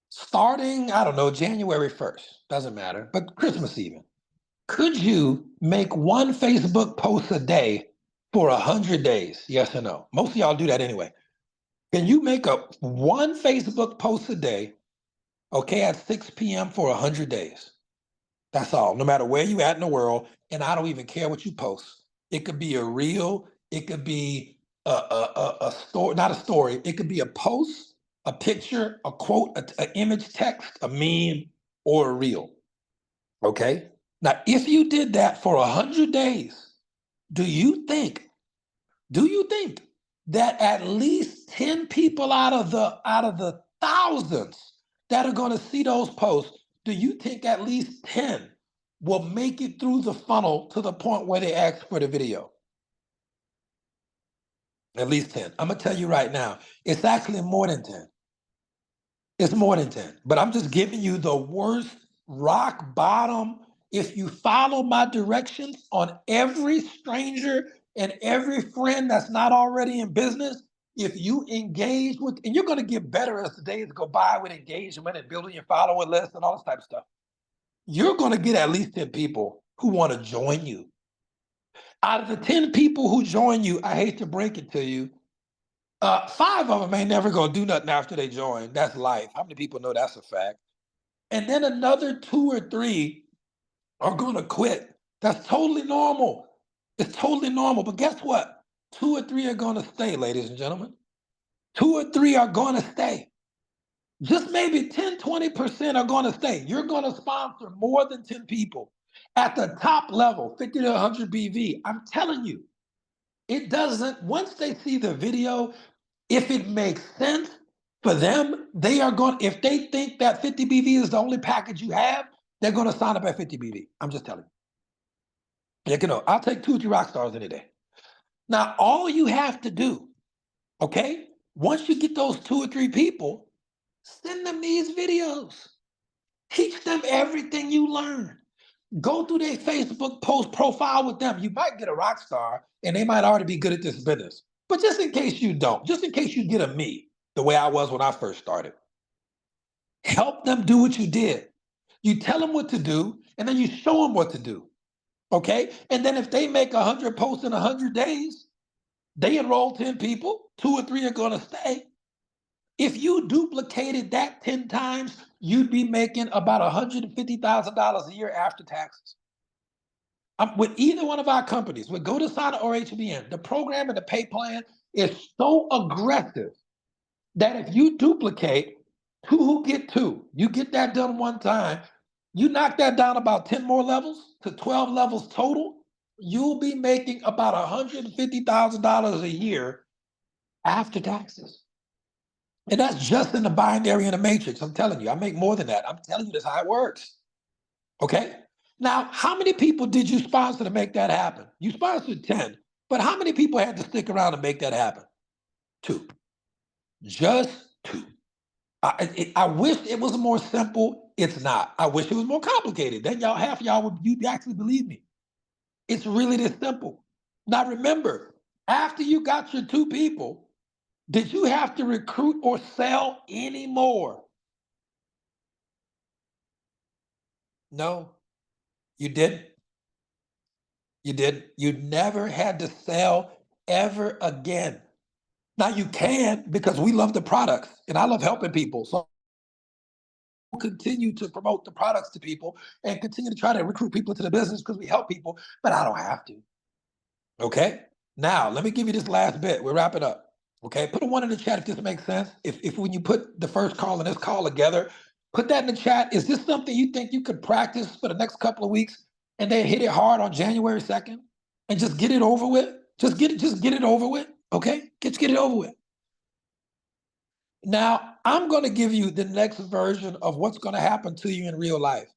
starting, I don't know, January 1st, doesn't matter, but Christmas even, could you make 1 Facebook post a day for 100 days? Yes or no? Most of y'all do that anyway. Can you make 1 Facebook post a day, okay, at 6 p.m. for 100 days? That's all, no matter where you at in the world. And I don't even care what you post. It could be a reel. It could be a story, not a story. It could be a post, a picture, a quote, an image text, a meme, or a reel. Okay. Now, if you did that for 100 days, do you think that at least 10 people out of the thousands that are going to see those posts, do you think at least 10 will make it through the funnel to the point where they ask for the video? At least 10. I'm gonna tell you right now, it's actually more than 10. It's more than 10. But I'm just giving you the worst rock bottom. If you follow my directions on every stranger and every friend that's not already in business, if you engage with, and you're gonna get better as the days go by with engagement and building your follower list and all this type of stuff, you're gonna get at least 10 people who want to join you. Out of the 10 people who join you, I hate to break it to you, 5 of them ain't never gonna do nothing after they join. That's life. How many people know that's a fact? And then another 2 or 3 are gonna quit. That's totally normal. It's totally normal. But guess what? 2 or 3 are gonna stay, ladies and gentlemen. 2 or 3 are gonna stay. Just maybe 10, 20% are gonna stay. You're gonna sponsor more than 10 people at the top level, 50 to 100 BV. I'm telling you, it doesn't, once they see the video, if it makes sense for them, they are going, if they think that 50 BV is the only package you have, they're going to sign up at 50 BV. I'm just telling you. You know, I'll take 2 or 3 rock stars any day. Now, all you have to do, okay, once you get those 2 or 3 people, send them these videos. Teach them everything you learn. Go through their Facebook post profile with them. You might get a rock star and they might already be good at this business. But just in case you don't, just in case you get a me, the way I was when I first started, help them do what you did. You tell them what to do and then you show them what to do. Okay. And then if they make 100 posts in 100 days, they enroll 10 people, 2 or 3 are going to stay. If you duplicated that 10 times, you'd be making about $150,000 a year after taxes. With either one of our companies, with GoToSign or HBN, the program and the pay plan is so aggressive that if you duplicate 2 who get 2, you get that done one time, you knock that down about 10 more levels to 12 levels total, you'll be making about $150,000 a year after taxes. And that's just in the binary and the matrix. I'm telling you, I make more than that. I'm telling you, that's how it works. Okay. Now, how many people did you sponsor to make that happen? You sponsored 10, but how many people had to stick around to make that happen? 2. Just 2. I wish it was more simple. It's not. I wish it was more complicated. Then y'all, half of y'all would, you'd actually believe me. It's really this simple. Now remember, after you got your 2 people, did you have to recruit or sell anymore? No, you didn't. You didn't. You never had to sell ever again. Now you can, because we love the products and I love helping people. So we'll continue to promote the products to people and continue to try to recruit people into the business because we help people, but I don't have to. Okay. Now let me give you this last bit. We're wrapping up. Okay. Put a 1 in the chat if this makes sense. If when you put the first call and this call together, put that in the chat. Is this something you think you could practice for the next couple of weeks and then hit it hard on January 2nd and just get it over with? Just get it over with. Okay. Just get it over with. Now, I'm going to give you the next version of what's going to happen to you in real life.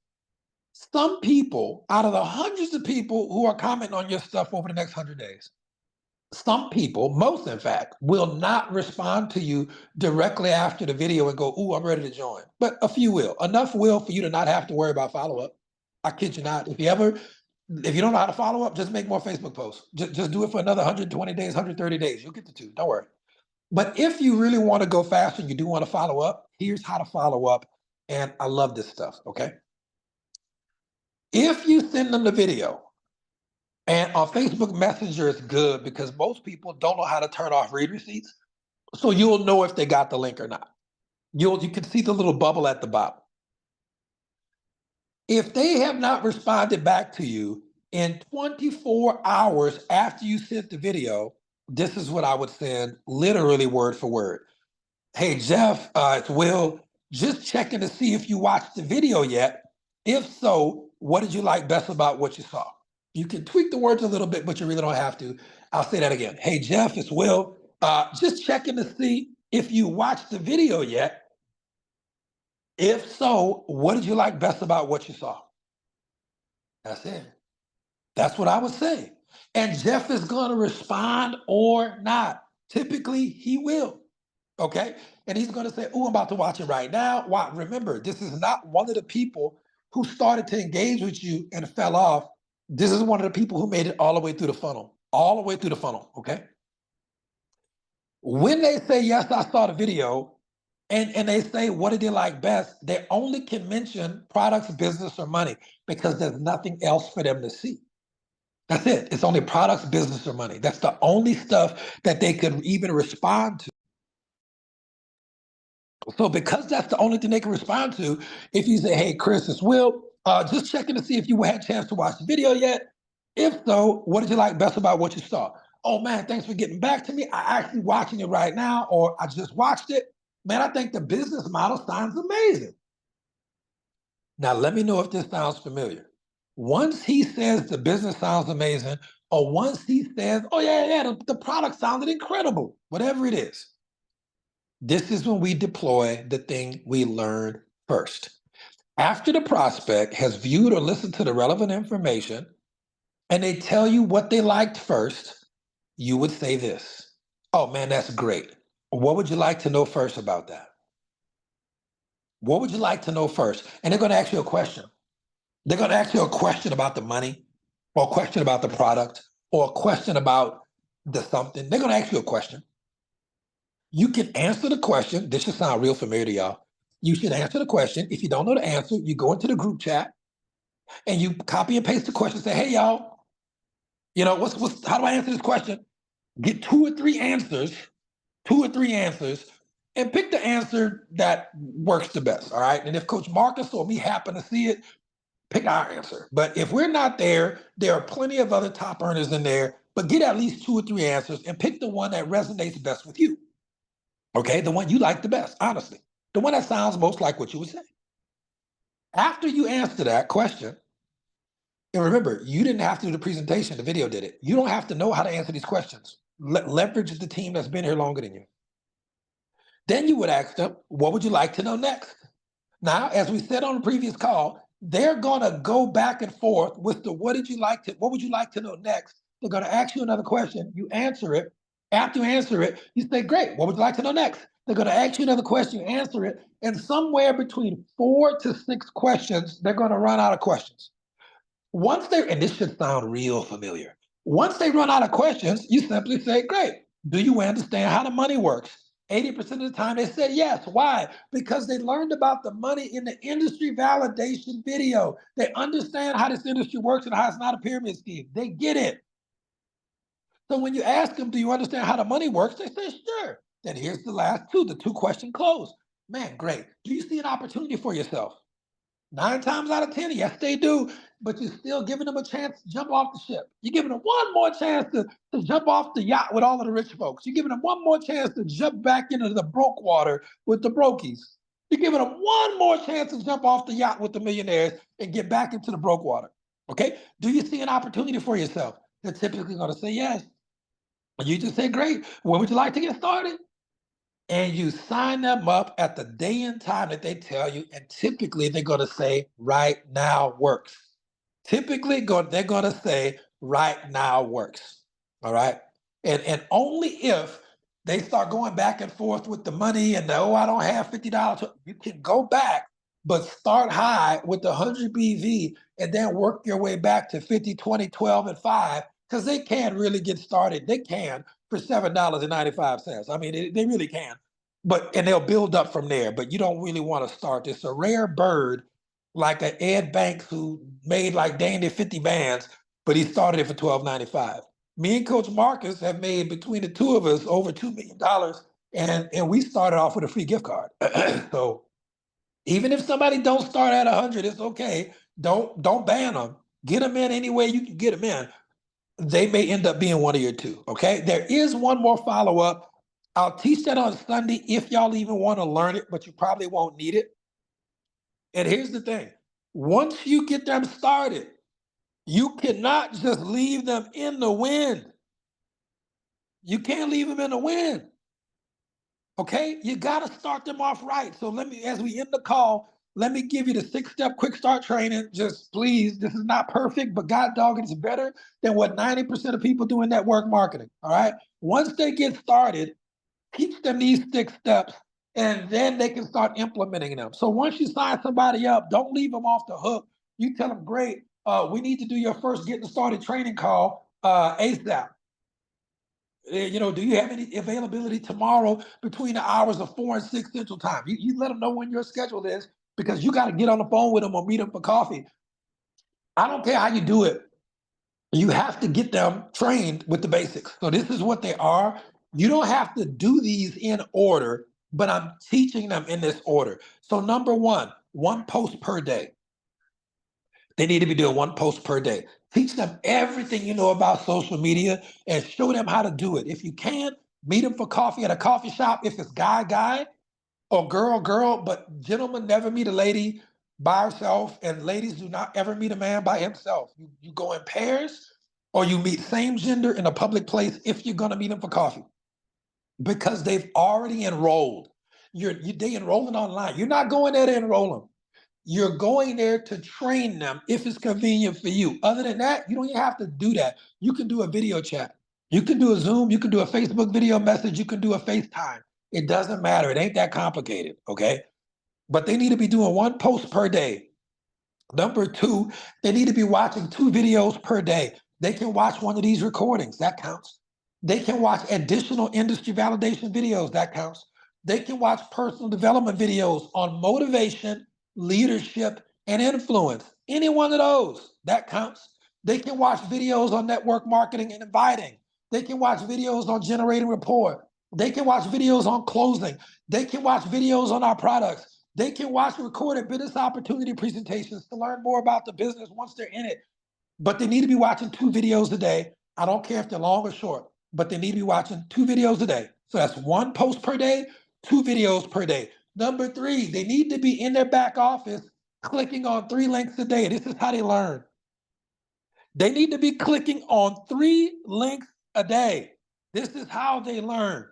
Some people, out of the hundreds of people who are commenting on your stuff over the next 100 days, some people, most in fact, will not respond to you directly after the video and go, "Ooh, I'm ready to join." But a few will. Enough will for you to not have to worry about follow-up. I kid you not. If you don't know how to follow up, just make more Facebook posts. Just do it for another 120 days, 130 days. You'll get the 2. Don't worry. But if you really want to go faster and you do want to follow up, here's how to follow up. And I love this stuff, okay? If you send them the video, and on Facebook Messenger, it's good because most people don't know how to turn off read receipts. So you'll know if they got the link or not. You can see the little bubble at the bottom. If they have not responded back to you in 24 hours after you sent the video, this is what I would send literally word for word. Hey, Jeff, it's Will. Just checking to see if you watched the video yet. If so, what did you like best about what you saw? You can tweak the words a little bit, but you really don't have to. I'll say that again. Hey, Jeff, it's Will. Just checking to see if you watched the video yet. If so, what did you like best about what you saw? That's it. That's what I would say. And Jeff is going to respond or not. Typically, he will. Okay. And he's going to say, oh, I'm about to watch it right now. Why? Remember, this is not one of the people who started to engage with you and fell off. This is one of the people who made it all the way through the funnel, all the way through the funnel. Okay. When they say, yes, I saw the video, and they say, what did they like best? They only can mention products, business, or money because there's nothing else for them to see. That's it. It's only products, business, or money. That's the only stuff that they could even respond to. So because that's the only thing they can respond to, if you say, hey, Chris, it's Will, just checking to see if you had a chance to watch the video yet. If so, what did you like best about what you saw? Oh man, thanks for getting back to me. I actually watching it right now, or I just watched it. Man, I think the business model sounds amazing. Now, let me know if this sounds familiar. Once he says the business sounds amazing, or once he says, oh, yeah, the product sounded incredible, whatever it is, this is when we deploy the thing we learned first. After the prospect has viewed or listened to the relevant information and they tell you what they liked first, you would say this. Oh, man, that's great. What would you like to know first about that? What would you like to know first? And they're going to ask you a question. They're going to ask you a question about the money, or a question about the product, or a question about the something. They're going to ask you a question. You can answer the question. This should sound real familiar to y'all. You should answer the question. If you don't know the answer, you go into the group chat and you copy and paste the question. Say, hey, y'all, you know, how do I answer this question? Get two or three answers, and pick the answer that works the best. All right. And if Coach Marcus or me happen to see it, pick our answer. But if we're not there, there are plenty of other top earners in there, but get at least two or three answers and pick the one that resonates best with you. Okay, the one you like the best, honestly. The one that sounds most like what you would say. After you answer that question, and remember, you didn't have to do the presentation, the video did it. You don't have to know how to answer these questions. Leverage the team that's been here longer than you. Then you would ask them, what would you like to know next? Now, as we said on the previous call, they're going to go back and forth with the what would you like to know next? They're going to ask you another question. You answer it. After you answer it, you say, great, what would you like to know next? They're going to ask you another question, you answer it. And somewhere between 4 to 6 questions, they're going to run out of questions. And this should sound real familiar. Once they run out of questions, you simply say, great, do you understand how the money works? 80% of the time they said yes. Why? Because they learned about the money in the industry validation video. They understand how this industry works and how it's not a pyramid scheme. They get it. So when you ask them, do you understand how the money works? They say, sure. Then here's the last two, the 2-question close. Man, great. Do you see an opportunity for yourself? 9 times out of 10, yes, they do. But you're still giving them a chance to jump off the ship. You're giving them one more chance to jump off the yacht with all of the rich folks. You're giving them one more chance to jump back into the broke water with the brokies. You're giving them one more chance to jump off the yacht with the millionaires and get back into the broke water. Okay? Do you see an opportunity for yourself? They're typically going to say yes. And you just say, great. When would you like to get started? And you sign them up at the day and time that they tell you, and typically they're going to say right now works. Typically they're going to say right now works. All right. And only if they start going back and forth with the money and I don't have $50, you can go back, but start high with the 100 BV and then work your way back to 50, 20, 12, and 5, because they can really get started. They can for $7.95. I mean, they really can. And they'll build up from there, but you don't really want to start. It's a rare bird like an Ed Banks who made like dang near 50 bands, but he started it for $12.95. Me and Coach Marcus have made, between the two of us, over $2 million, and we started off with a free gift card. So even if somebody don't start at 100, it's okay. Don't ban them. Get them in any way you can get them in. they may end up being one of your two. Okay. There is one more follow up. I'll teach that on Sunday if y'all even want to learn it, but you probably won't need it. And here's the thing, once you get them started, you cannot just leave them in the wind. You can't leave them in the wind. Okay, you got to start them off right. So let me, as we end the call, let me give you the 6-step quick start training. Just please, this is not perfect, but God dog, it's better than what 90% of people do in network marketing. All right. Once they get started, teach them these 6 steps, and then they can start implementing them. So once you sign somebody up, don't leave them off the hook. You tell them, great, we need to do your first getting started training call ASAP. Do you have any availability tomorrow between the hours of 4 and 6 Central Time? You let them know when your schedule is, because you got to get on the phone with them or meet them for coffee. I don't care how you do it. You have to get them trained with the basics. So this is what they are. You don't have to do these in order, but I'm teaching them in this order. So number one post per day. They need to be doing 1 post per day. Teach them everything you know about social media and show them how to do it. If you can, meet them for coffee at a coffee shop. If it's guy, or girl, but gentlemen never meet a lady by herself, and ladies do not ever meet a man by himself. You go in pairs, or you meet same gender in a public place if you're gonna meet them for coffee, because they've already enrolled. They enrolling online. You're not going there to enroll them. You're going there to train them if it's convenient for you. Other than that, you don't even have to do that. You can do a video chat. You can do a Zoom. You can do a Facebook video message. You can do a FaceTime. It doesn't matter. It ain't that complicated. Okay. But they need to be doing 1 post per day. Number 2, they need to be watching 2 videos per day. They can watch one of these recordings. That counts. They can watch additional industry validation videos. That counts. They can watch personal development videos on motivation, leadership, and influence. Any one of those, that counts. They can watch videos on network marketing and inviting. They can watch videos on generating rapport. They can watch videos on closing. They can watch videos on our products. They can watch recorded business opportunity presentations to learn more about the business once they're in it. But they need to be watching 2 videos a day. I don't care if they're long or short, but they need to be watching 2 videos a day. So that's 1 post per day, 2 videos per day. Number 3, they need to be in their back office clicking on 3 links a day. This is how they learn. They need to be clicking on 3 links a day. This is how they learn.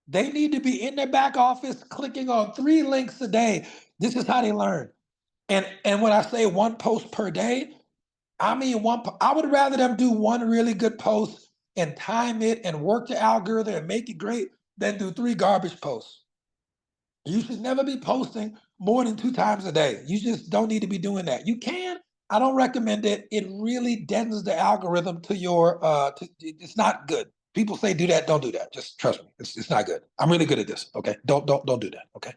They need to be in their back office clicking on 3 links a day. This is how they learn. And when I say 1 post per day, I mean I would rather them do 1 really good post and time it and work the algorithm and make it great than do 3 garbage posts. You should never be posting more than 2 times a day. You just don't need to be doing that. You can. I don't recommend it. It really deadens the algorithm to your it's not good. People say do that, don't do that. Just trust me. It's not good. I'm really good at this. Okay. Don't do that. Okay.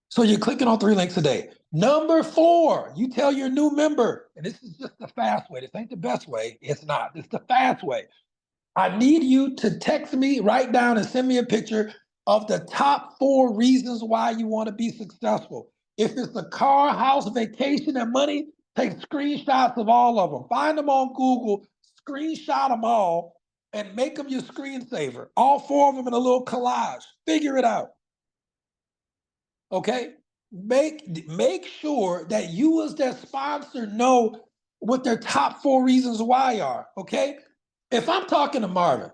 So you're clicking on 3 links a day. Number 4, you tell your new member, and this is just the fast way. This ain't the best way. It's not. It's the fast way. I need you to text me, write down, and send me a picture of the top 4 reasons why you want to be successful. If it's a car, house, vacation, and money, take screenshots of all of them. Find them on Google, screenshot them all, and make them your screensaver. All 4 of them in a little collage. Figure it out. Okay? Make sure that you as their sponsor know what their top 4 reasons why are. Okay? If I'm talking to Marvin,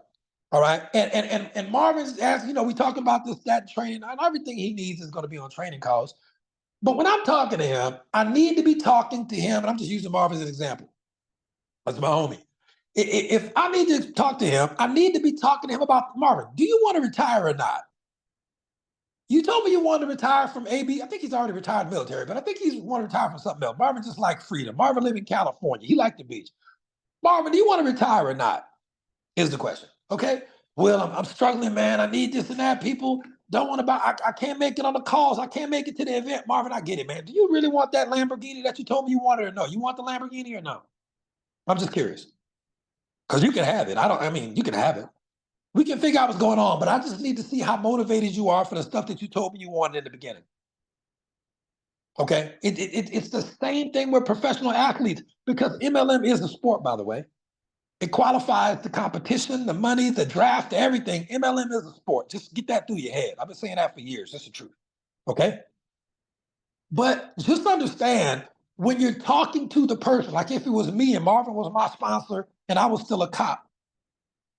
all right, and Marvin's asking, we talking about this, that training, and everything he needs is going to be on training calls. But when I'm talking to him, I need to be talking to him, and I'm just using Marvin as an example. That's my homie. If I need to talk to him, I need to be talking to him about, Marvin, do you want to retire or not? You told me you wanted to retire from AB. I think he's already retired military, but I think he's want to retire from something else. Marvin just like freedom. Marvin live in California. He liked the beach. Marvin, do you want to retire or not? Is the question. Okay. Well, I'm struggling, man. I need this and that. People don't want to buy. I can't make it on the calls. I can't make it to the event. Marvin, I get it, man. Do you really want that Lamborghini that you told me you wanted or no? You want the Lamborghini or no? I'm just curious. Because you can have it. You can have it. We can figure out what's going on, but I just need to see how motivated you are for the stuff that you told me you wanted in the beginning. Okay, it's the same thing with professional athletes because MLM is a sport, by the way. It qualifies the competition, the money, the draft, everything. MLM is a sport. Just get that through your head. I've been saying that for years. That's the truth. Okay. But just understand when you're talking to the person, like if it was me and Marvin was my sponsor and I was still a cop,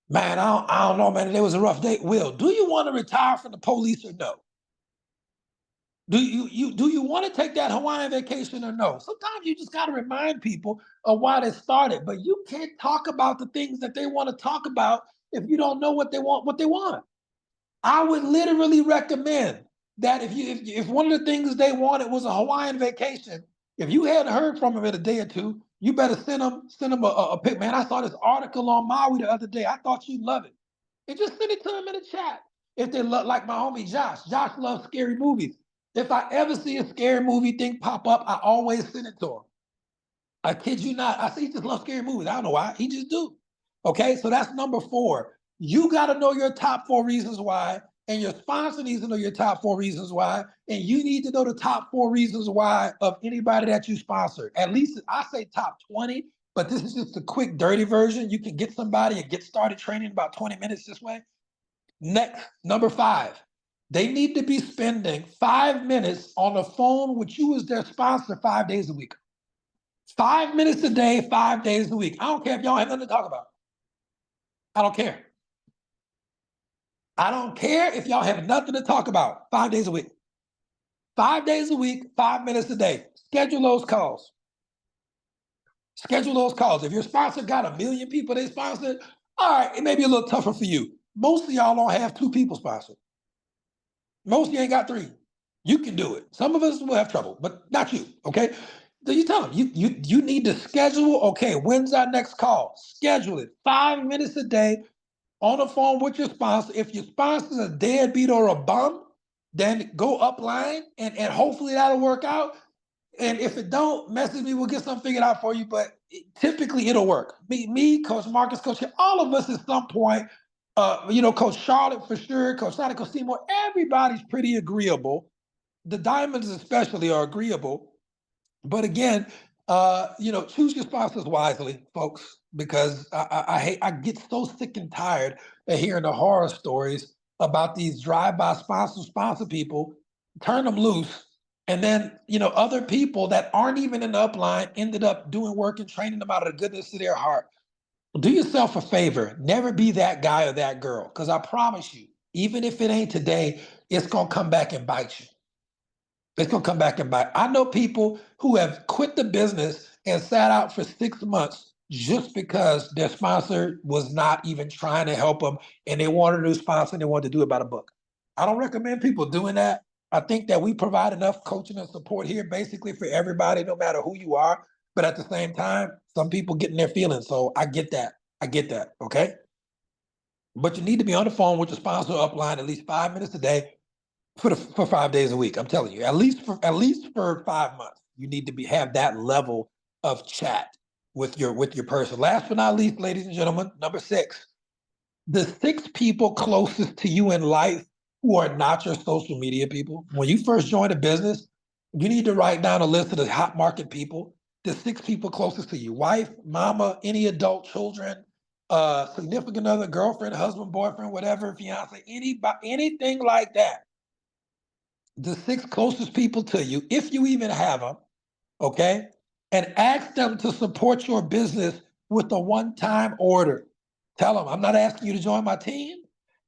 man, I don't know, man. It was a rough day. Will, do you want to retire from the police or no? Do you want to take that Hawaiian vacation or no? Sometimes you just got to remind people of why they started, but you can't talk about the things that they want to talk about if you don't know what they want. I would literally recommend that if one of the things they wanted was a Hawaiian vacation, if you hadn't heard from them in a day or two, you better send them a pic. Man, I saw this article on Maui the other day. I thought you'd love it. And just send it to them in the chat. If they look like my homie Josh. Josh loves scary movies. If I ever see a scary movie thing pop up, I always send it to him. I kid you not. I say he just loves scary movies. I don't know why. He just do. Okay, so that's number 4. You got to know your top 4 reasons why, and your sponsor needs to know your top 4 reasons why, and you need to know the top 4 reasons why of anybody that you sponsor. At least I say top 20, but this is just a quick, dirty version. You can get somebody and get started training in about 20 minutes this way. Next, number 5. They need to be spending 5 minutes on the phone with you as their sponsor 5 days a week. 5 minutes a day, 5 days a week. I don't care if y'all have nothing to talk about. I don't care. I don't care if y'all have nothing to talk about 5 days a week. 5 days a week, 5 minutes a day. Schedule those calls. Schedule those calls. If your sponsor got 1 million people they sponsored, all right, it may be a little tougher for you. Most of y'all don't have 2 people sponsored. Most of you ain't got 3. You can do it. Some of us will have trouble, but not you, okay? So you tell them, you need to schedule, okay, when's our next call? Schedule it. 5 minutes a day on the phone with your sponsor. If your sponsor's a deadbeat or a bum, then go upline and hopefully that'll work out. And if it don't, message me, we'll get something figured out for you. But typically it'll work. Me, Coach Marcus, Coach, all of us at some point, Coach Charlotte for sure, Coach Sonic, Coach Seymour, everybody's pretty agreeable. The Diamonds especially are agreeable. But again, choose your sponsors wisely, folks, because I get so sick and tired of hearing the horror stories about these drive-by sponsor people, turn them loose, and then other people that aren't even in the upline ended up doing work and training them out of the goodness of their heart. Do yourself a favor, never be that guy or that girl, because I promise you, even if it ain't today, it's gonna come back and bite you. It's gonna come back and bite. I know people who have quit the business and sat out for 6 months just because their sponsor was not even trying to help them and they wanted a new sponsor and they wanted to do it by the book. I don't recommend people doing that. I think that we provide enough coaching and support here basically for everybody, no matter who you are. But at the same time, some people get in their feelings. So I get that. I get that. Okay. But you need to be on the phone with your sponsor upline at least 5 minutes a day for 5 days a week. I'm telling you, at least for 5 months, you need to have that level of chat with your person. Last but not least, ladies and gentlemen, number 6, the 6 people closest to you in life who are not your social media people. When you first join a business, you need to write down a list of the hot market people, the 6 people closest to you: wife, mama, any adult children, significant other, girlfriend, husband, boyfriend, whatever, fiance, anybody, anything like that. The 6 closest people to you, if you even have them, okay? And ask them to support your business with a one-time order. Tell them, I'm not asking you to join my team.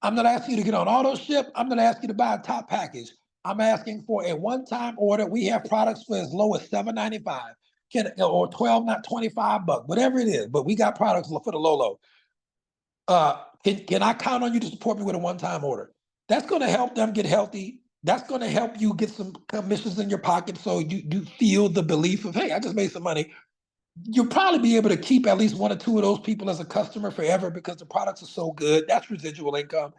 I'm not asking you to get on auto ship. I'm not asking you to buy a top package. I'm asking for a one-time order. We have products for as low as $7.95 or 12, not 25 bucks, whatever it is. But we got products for the low. Can I count on you to support me with a one-time order? That's going to help them get healthy. That's going to help you get some commissions in your pocket so you feel the belief of, hey, I just made some money. You'll probably be able to keep at least 1 or 2 of those people as a customer forever because the products are so good. That's residual income.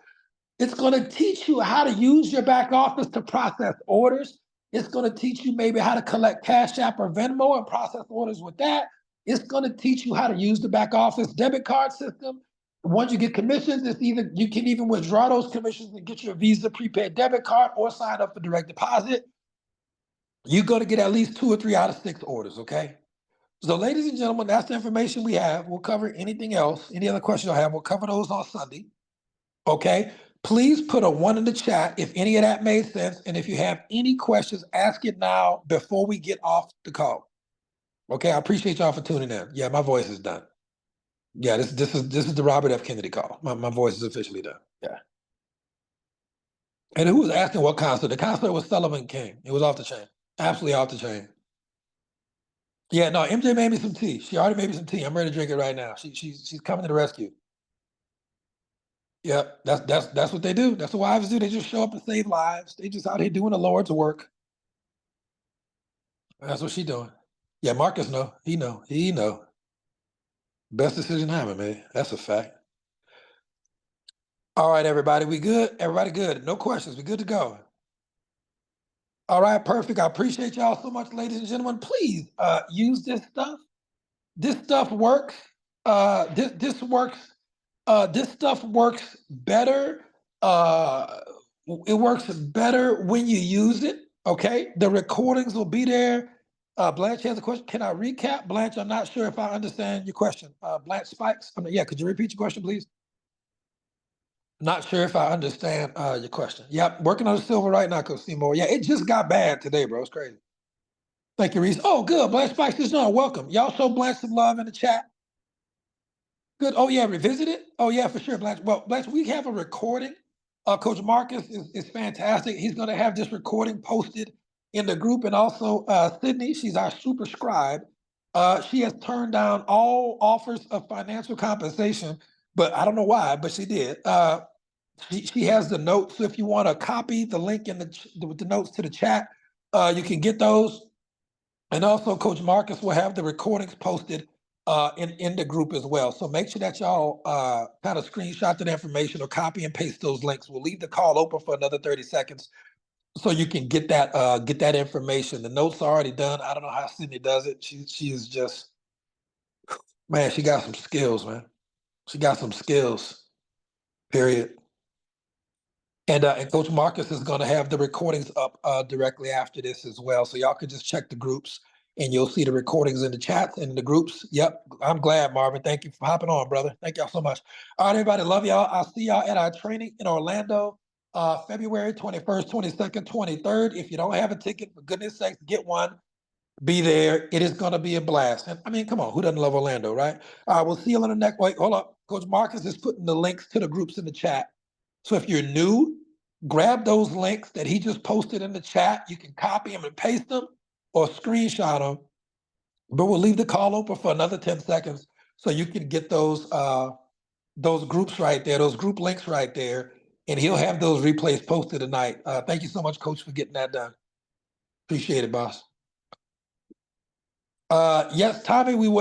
It's going to teach you how to use your back office to process orders. It's going to teach you maybe how to collect Cash App or Venmo and process orders with that. It's going to teach you how to use the back office debit card system. Once you get commissions, you can even withdraw those commissions and get your Visa prepaid debit card or sign up for direct deposit. you're going to get at least 2 or 3 out of 6 orders, okay? So ladies and gentlemen, that's the information we have. We'll cover anything else, any other questions I have, we'll cover those on Sunday, okay? Please put a 1 in the chat if any of that made sense. And if you have any questions, ask it now before we get off the call. Okay, I appreciate y'all for tuning in. Yeah, my voice is done. Yeah, this is the Robert F. Kennedy call. My voice is officially done. Yeah. And who was asking what concert? The concert was Sullivan King. It was off the chain. Absolutely off the chain. Yeah, no, MJ made me some tea. She already made me some tea. I'm ready to drink it right now. She's coming to the rescue. Yeah, that's what they do. That's what wives do. They just show up and save lives. They just out here doing the Lord's work. That's what she doing. Yeah, Marcus know. He know. Best decision ever, man. That's a fact. All right, everybody, we good? Everybody good? No questions. We good to go. All right, perfect. I appreciate y'all so much, ladies and gentlemen. Please use this stuff. This stuff works. This works. This stuff works better. It works better when you use it. Okay, the recordings will be there. Blanche has a question. Can I recap? Blanche, I'm not sure if I understand your question. Blanche Spikes. I mean, yeah, could you repeat your question, please? Not sure if I understand your question. Yep, working on the silver right now, Coach Seymour. Yeah, it just got bad today, bro. It's crazy. Thank you, Reese. Oh, good. Blanche Spikes is on. Welcome. Y'all show Blanche some love in the chat. Good. Oh, yeah, revisit it? Oh, yeah, for sure, Blanche. Well, Blanche, we have a recording. Coach Marcus is fantastic. He's going to have this recording posted in the group. And also, Sydney, she's our super scribe. She has turned down all offers of financial compensation, but I don't know why, but she did. She has the notes. So if you want to copy the link in with the notes to the chat, you can get those. And also, Coach Marcus will have the recordings posted in the group as well. So make sure that y'all kind of screenshot that information or copy and paste those links. We'll leave the call open for another 30 seconds so you can get that information. The notes are already done. I don't know how Sydney does it. She is just, man, she got some skills, man. She got some skills, period. And Coach Marcus is going to have the recordings up directly after this as well. So y'all can just check the groups and you'll see the recordings in the chats and the groups. Yep. I'm glad, Marvin. Thank you for hopping on, brother. Thank y'all so much. All right, everybody. Love y'all. I'll see y'all at our training in Orlando, February 21st, 22nd, 23rd. If you don't have a ticket, for goodness sakes, get one. Be there. It is going to be a blast. And I mean, come on. Who doesn't love Orlando, right? We'll see you on the next. Wait, hold up. Coach Marcus is putting the links to the groups in the chat. So if you're new, grab those links that he just posted in the chat. You can copy them and paste them or screenshot them. But we'll leave the call open for another 10 seconds so you can get those groups right there, those group links right there, and he'll have those replays posted tonight. Thank you so much, Coach, for getting that done. Appreciate it, boss. Yes, Tommy, we will.